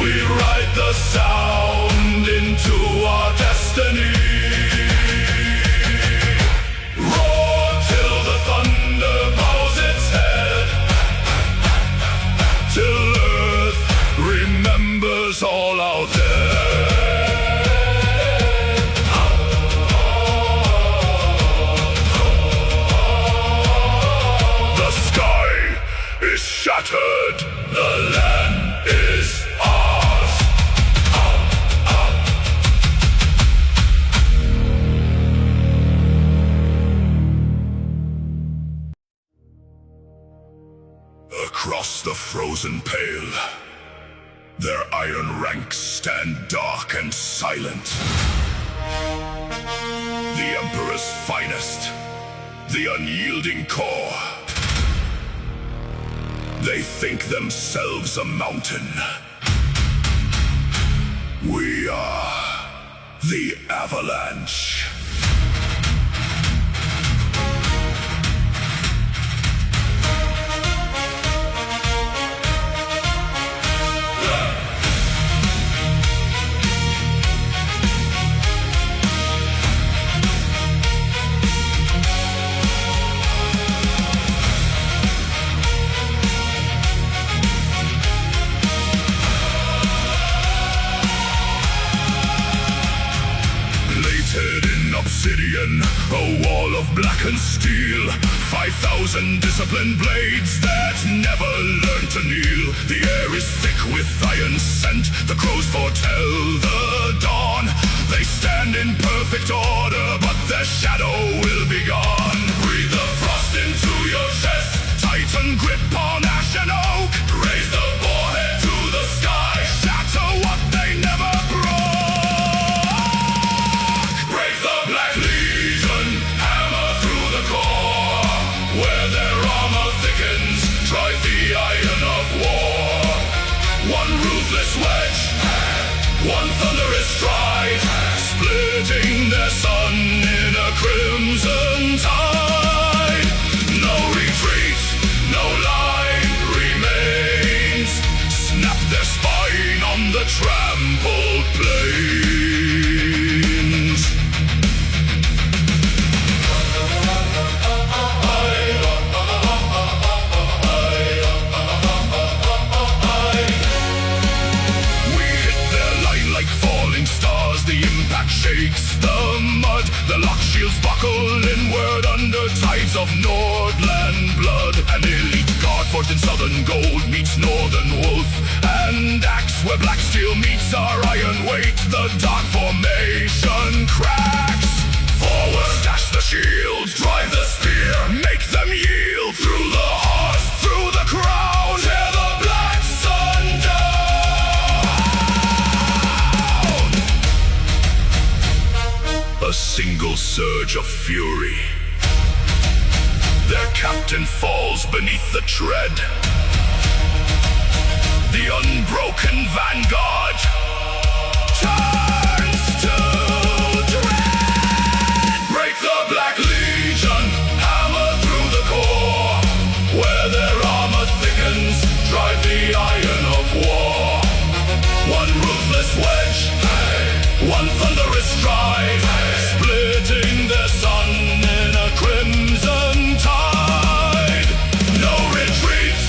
We ride the sound into our destiny. Roar till the thunder bows its head, till earth remembers all our dead. Shattered, the land is ours. Across the frozen pale, their iron ranks stand dark and silent. The Emperor's finest, the unyielding core. They think themselves a mountain. We are the avalanche. Obsidian, a wall of blackened steel, 5,000 disciplined blades that never learn to kneel. The air is thick with iron scent, the crows foretell the dawn. They stand in perfect order, but their shadow will be gone. Breathe the frost into your chest, tighten grip on ash and oak. Raise the boarhead to the sky, shatter what they never broke. Drive the iron of war. One ruthless wedge, one thunderous stride, splitting their sun in a crimson tide. No retreat, no lie, waves of Nordland blood. An elite guard forged in southern gold meets northern wolf, and axe where black steel meets our iron weight. The dark formation cracks. Forward dash the shield, drive the spear, make them yield. Through the heart, through the crown, tear the black sun down. A single surge of fury, their captain falls beneath the tread. The unbroken vanguard turns to dread. Break the Black Legion, hammer through the core. Where their armor thickens, drive the iron of war. One ruthless wedge, one thunderous stride, splitting their sun in a crimson tide. No retreat,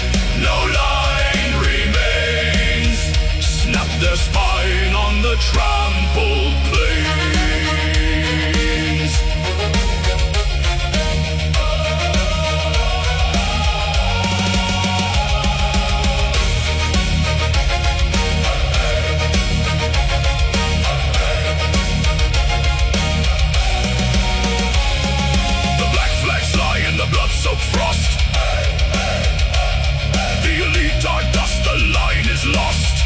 no line remains. Snap their spine on the trampled plains. Blood-soaked frost. The elite are dust, the line is lost.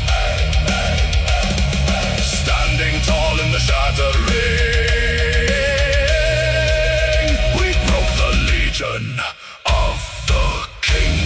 Standing tall in the shattered ring, we broke the legion of the king.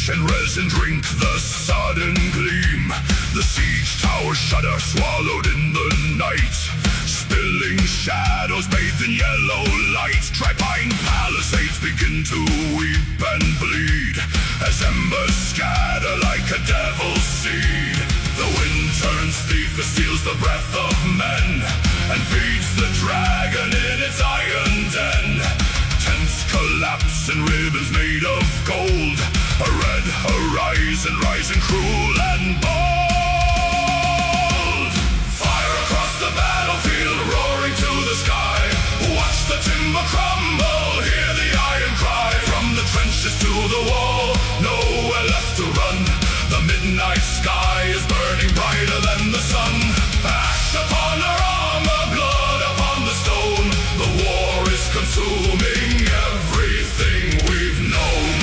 And resin drink the sudden gleam. The siege towers shudder, swallowed in the night. Spilling shadows bathed in yellow light. Tripine palisades begin to weep and bleed as embers scatter like a devil's seed. The wind turns thief, it steals the breath of men and feeds the dragon in its iron den. Tents collapse and ribbons made of gold. A red horizon rising cruel and bold. Fire across the battlefield, roaring to the sky. Watch the timber crumble, hear the iron cry. From the trenches to the wall, nowhere left to run. The midnight sky is burning brighter than the sun. Ash upon our armor, blood upon the stone. The war is consuming everything we've known.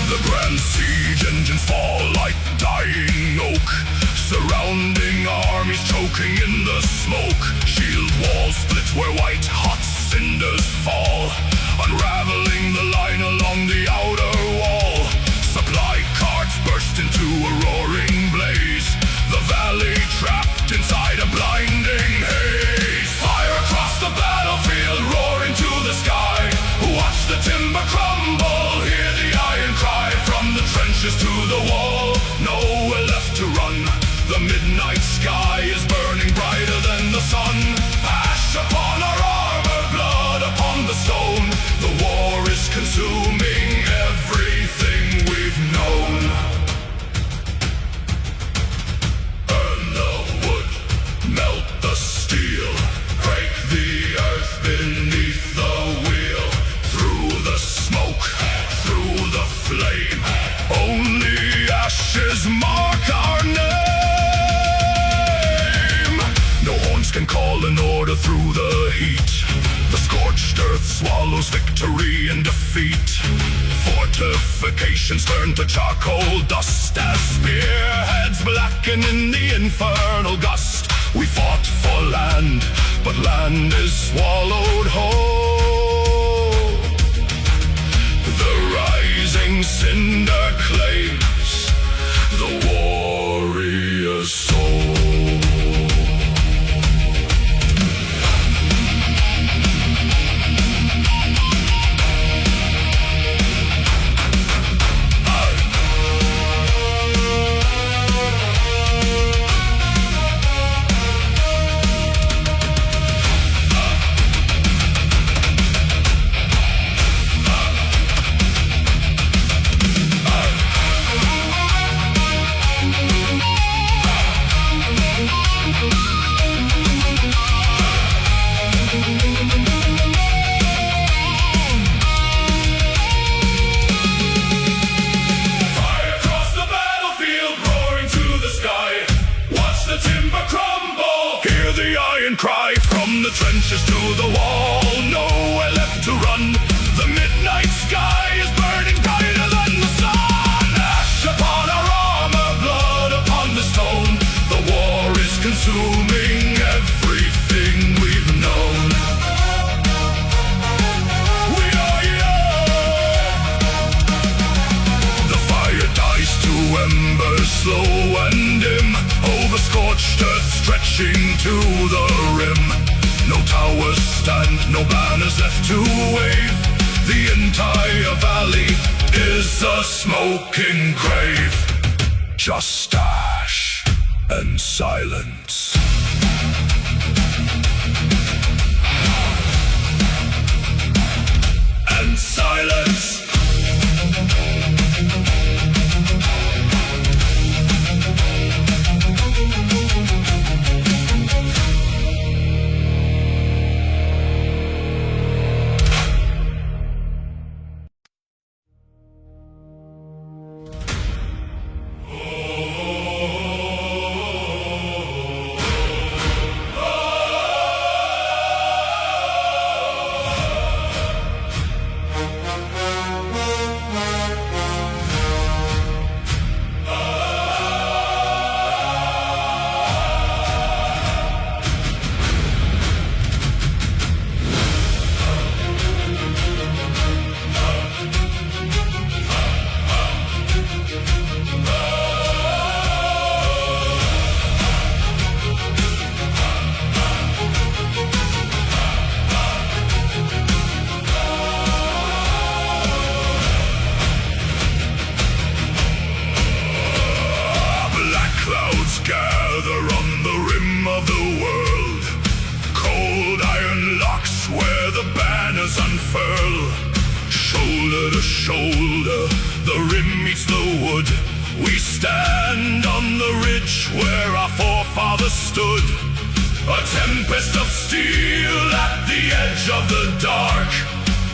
The grand siege engines fall like dying oak, surrounding armies choking in the smoke. Shield walls split where white hot cinders fall, unraveling the line along the outer wall. Supply carts burst into a roaring blaze, the valley trapped inside a blinding haze. Fire across the battlefield, roaring to the sky. Watch the timber crumble, hear the iron cry. From the trenches to the wall, nowhere left to run. The midnight sky is burning brighter than the sun. Ash upon our armor, blood upon the stone. The war is consuming order through the heat. The scorched earth swallows victory in defeat. Fortifications turn to charcoal dust as spearheads blacken in the infernal gust. We fought for land, but land is swallowed whole. The rising cinder claims the warrior's soul. Cry from the trenches to the wall, nowhere left to run. The midnight sky is burning brighter than the sun. Ash upon our armor, blood upon the stone. The war is consuming everything we've known. We are young. The fire dies to embers slow and dim, over scorched earth stretching to the rim. No towers stand, no banners left to wave. The entire valley is a smoking grave. Just ash and silence. And silence. Gather on the rim of the world. Cold iron locks where the banners unfurl. Shoulder to shoulder, the rim meets the wood. We stand on the ridge where our forefathers stood. A tempest of steel at the edge of the dark.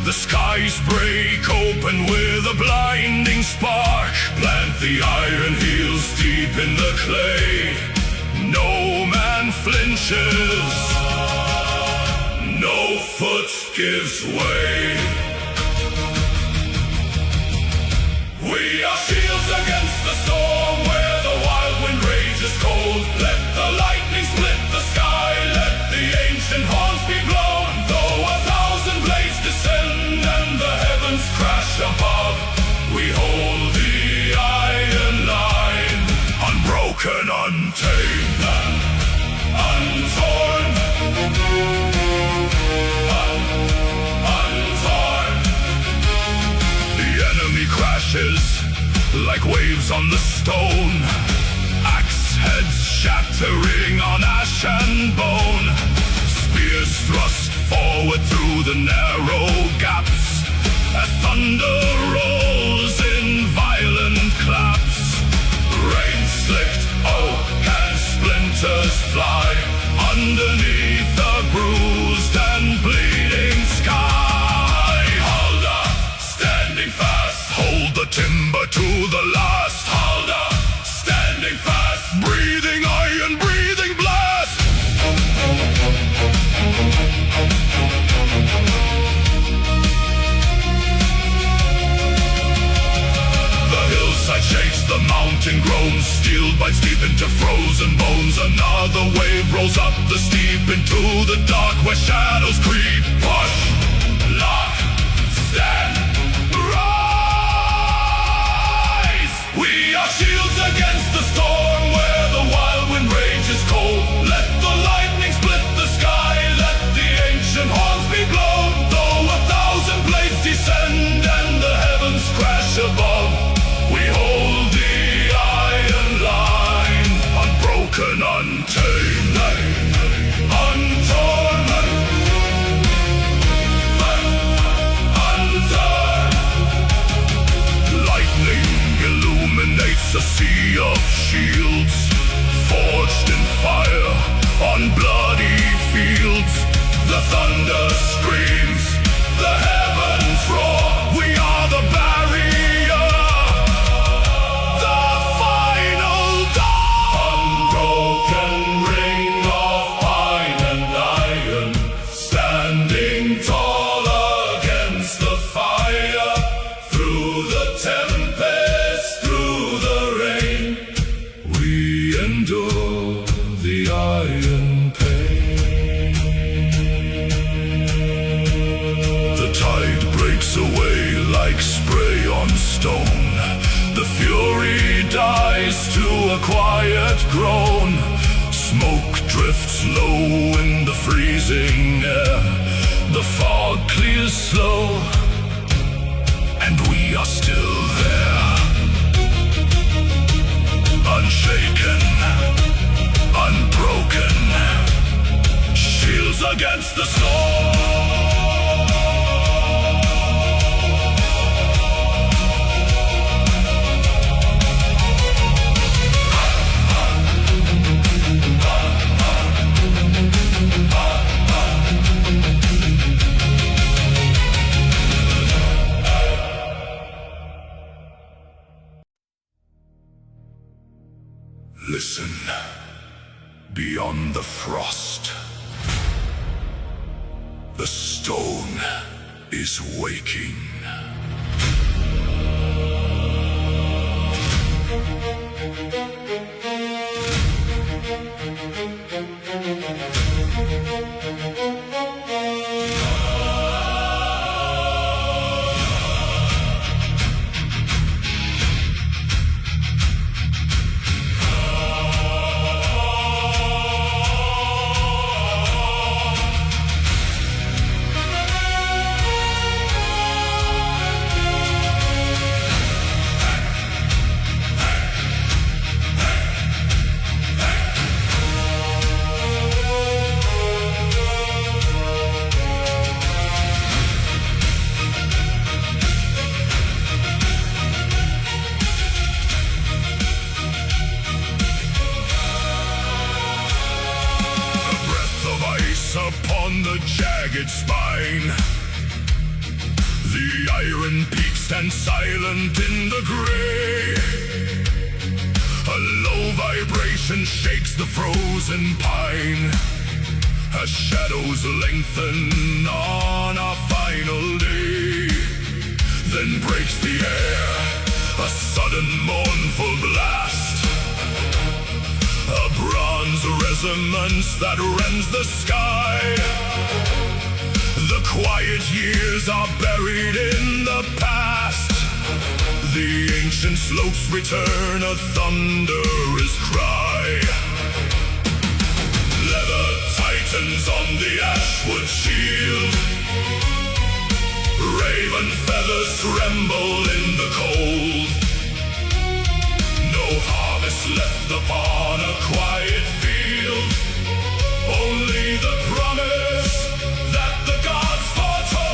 The skies break open with a blinding spark. Plant the iron heels deep in the clay. No man flinches, no foot gives way. We are shields against the storm where the wild wind rages cold. Let the lightning split the sky, let the ancient horns be blown. Though 1,000 blades descend and the heavens crash above, we hold the iron line, unbroken, untamed, and untorn. Untorn. The enemy crashes like waves on the stone. Axe heads shattering on ash and bone. Spears thrust forward through the narrow gaps as thunder rolls in violent claps. Rain slicked oak and splinters fly underneath the bruised and bleeding sky. Hold up, standing fast, hold the timber to the last. Hold up, standing fast, breathing iron, breathing blast. bites deep into frozen bones. Another wave rolls up the steep into the dark where shadows creep. Push, lock, stand, rise. We are shields against the storm where the wild wind rages cold. Let the lightning split the sky, let the ancient horns be blown. Though 1,000 blades descend and the heavens crash above, we hold the iron line, unbroken, untamed, untorn, undone. Lightning illuminates a sea of shields, forged in fire on bloody fields. The thunder screams, the heavens roar. We are the barrier, the final door. Unbroken ring of pine and iron, standing tall against the fire. Through the tempest, through the rain, we endure the iron pain. The tide breaks away like spray on stone. The fury dies to a quiet groan. Smoke drifts low in the freezing air. The fog clears slow, and we are still there. Unshaken, unbroken, shields against the storm. Listen, beyond the frost, the stone is waking. Upon the jagged spine, the iron peak stands silent in the gray. A low vibration shakes the frozen pine as shadows lengthen on our final day. Then breaks the air a sudden mournful blast, a bronze resonance that rends the sky. The quiet years are buried in the past. The ancient slopes return a thunderous cry. Leather tightens on the ashwood shield. Raven feathers tremble in the cold. No harvest left upon a quiet field. Only the promise that the gods foretold.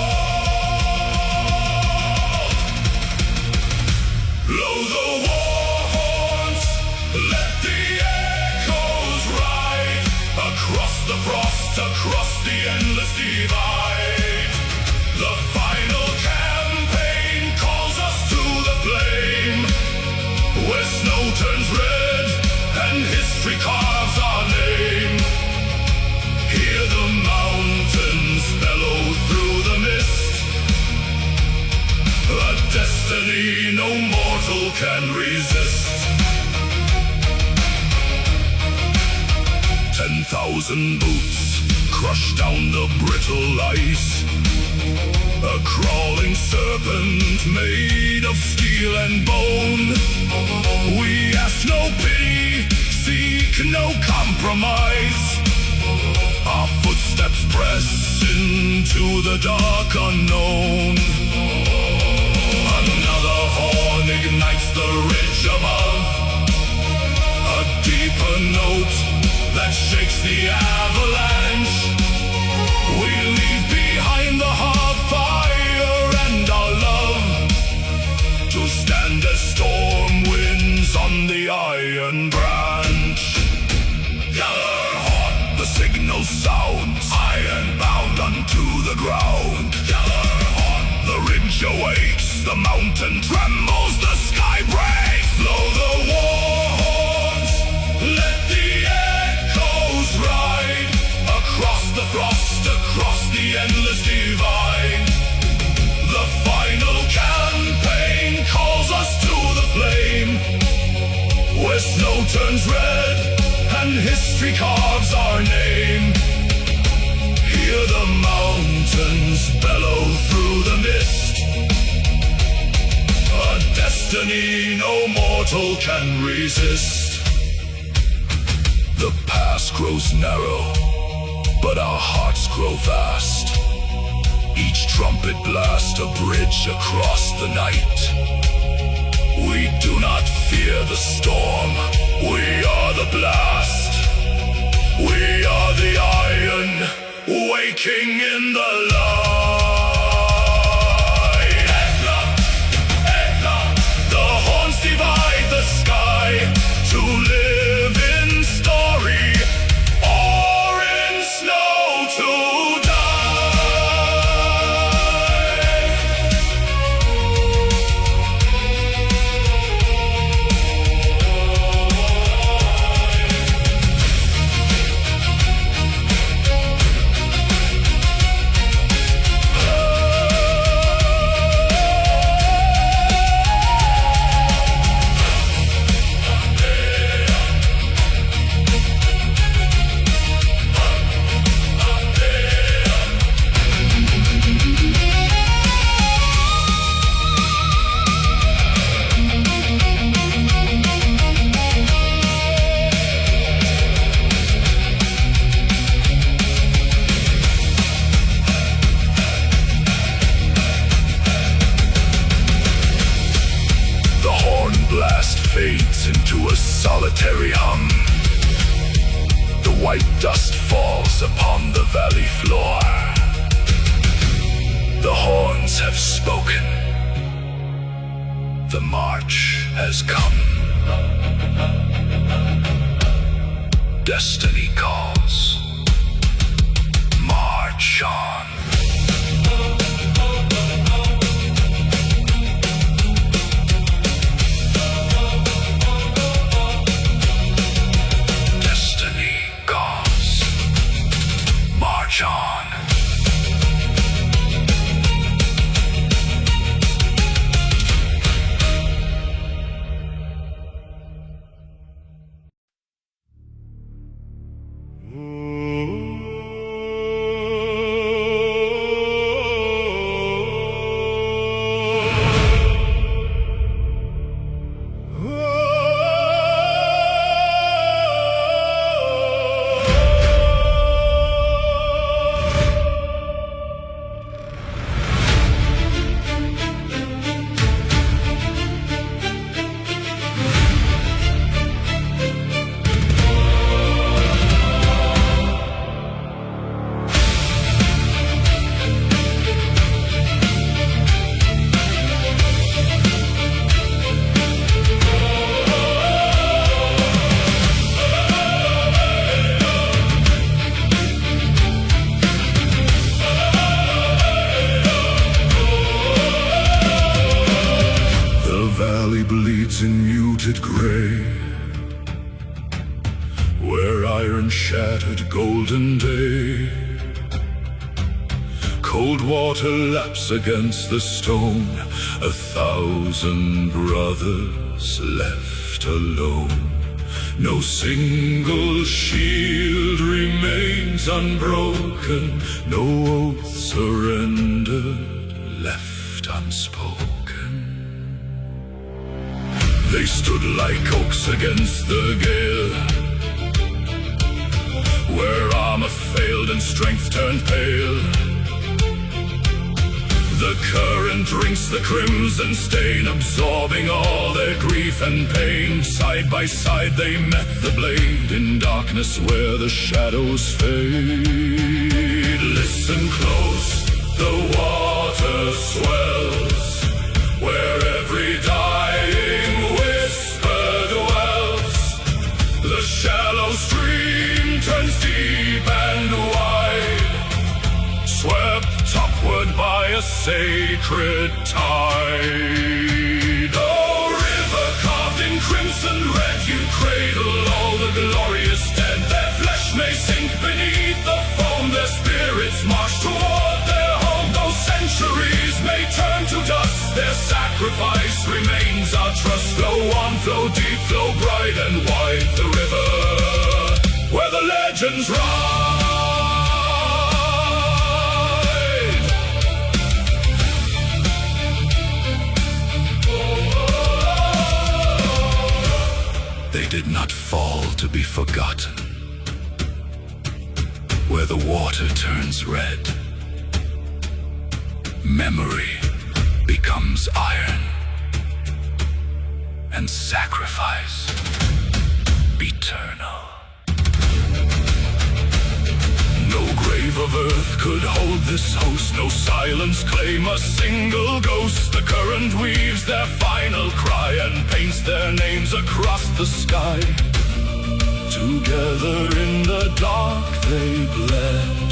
Blow the war horns, let the echoes ride across the frost, across the endless divide. The final campaign calls us to the flame, where snow turns red and history carves our name. Hear the mountains bellow through the mist, a destiny no mortal can resist. 10,000 boots crush down the brittle ice. A crawling serpent made of steel and bone. We ask no pity, seek no compromise. Our footsteps press into the dark unknown. Another horn ignites the ridge above, a deeper note that shakes the avalanche. We leave behind the hearth fire and our love, to stand as storm winds on the iron branch. Gather hot, the signal sounds, iron bound unto the ground. Gather hot, the ridge awakes, the mountain trembles, the sky breaks. Blow the war horns, let the echoes ride across the frost, across the endless divide. The final campaign calls us to the flame, where snow turns red and history carves our name. Hear the mountains bellow through the mist, a destiny no mortal can resist. The past grows narrow, but our hearts grow vast. Each trumpet blast a bridge across the night. We do not fear the storm, we are the blast. We are the iron, waking in the light. Ekla, Ekla, the horns divide the sky, to live in story or in snow to die. Blast fades into a solitary hum. The white dust falls upon the valley floor. The horns have spoken. The march has come. Destiny calls. March on. John. bleeds in muted gray, where iron shattered golden day. Cold water laps against the stone, 1,000 brothers left alone. No single shield remains unbroken, no oath surrendered, left unspoken. They stood like oaks against the gale, where armor failed and strength turned pale. The current drinks the crimson stain, absorbing all their grief and pain. Side by side they met the blade, in darkness where the shadows fade. Listen close, the water swells, where every dying whisper dwells. The shallow stream turns deep and wide, swept upward by a sacred tide. Oh, river carved in crimson red, you cradle all the glorious dead. Their flesh may sink beneath the foam, their spirits march toward their home. Though centuries may turn to dust, their sacrifice remains our trust. Flow on, flow deep, flow bright and wide, the river where the legends rise. They did not fall to be forgotten, where the water turns red, memory becomes iron, and sacrifice eternal. No grave of earth could hold this host, no silence claim a single ghost. The current weaves their final cry and paints their names across the sky. Together in the dark they bled,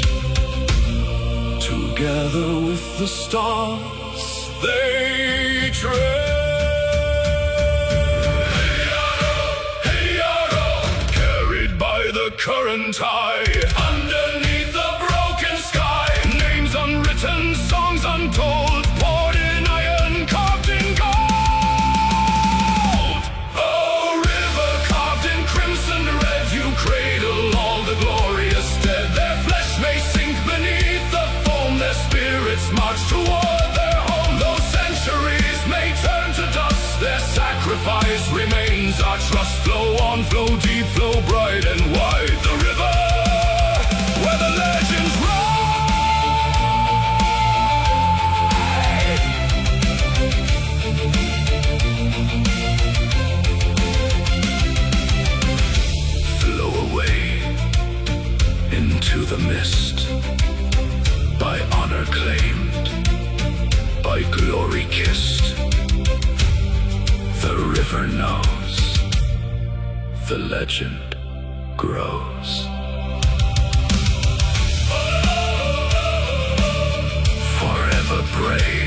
together with the stars they tread. Carried by the current high, underneath the broken sky. Names unwritten, songs untold, poured in iron, carved in gold. Oh, river carved in crimson red, you cradle all the glorious dead. Their flesh may sink beneath the foam, their spirits march toward their home. Though centuries may turn to dust, their sacrifice remains our trust. Flow on, flow deep, flow bright and wide, the river where the legends ride. Flow away into the mist, by honor claimed, by glory kissed. The river knows, the legend grows. Forever brave.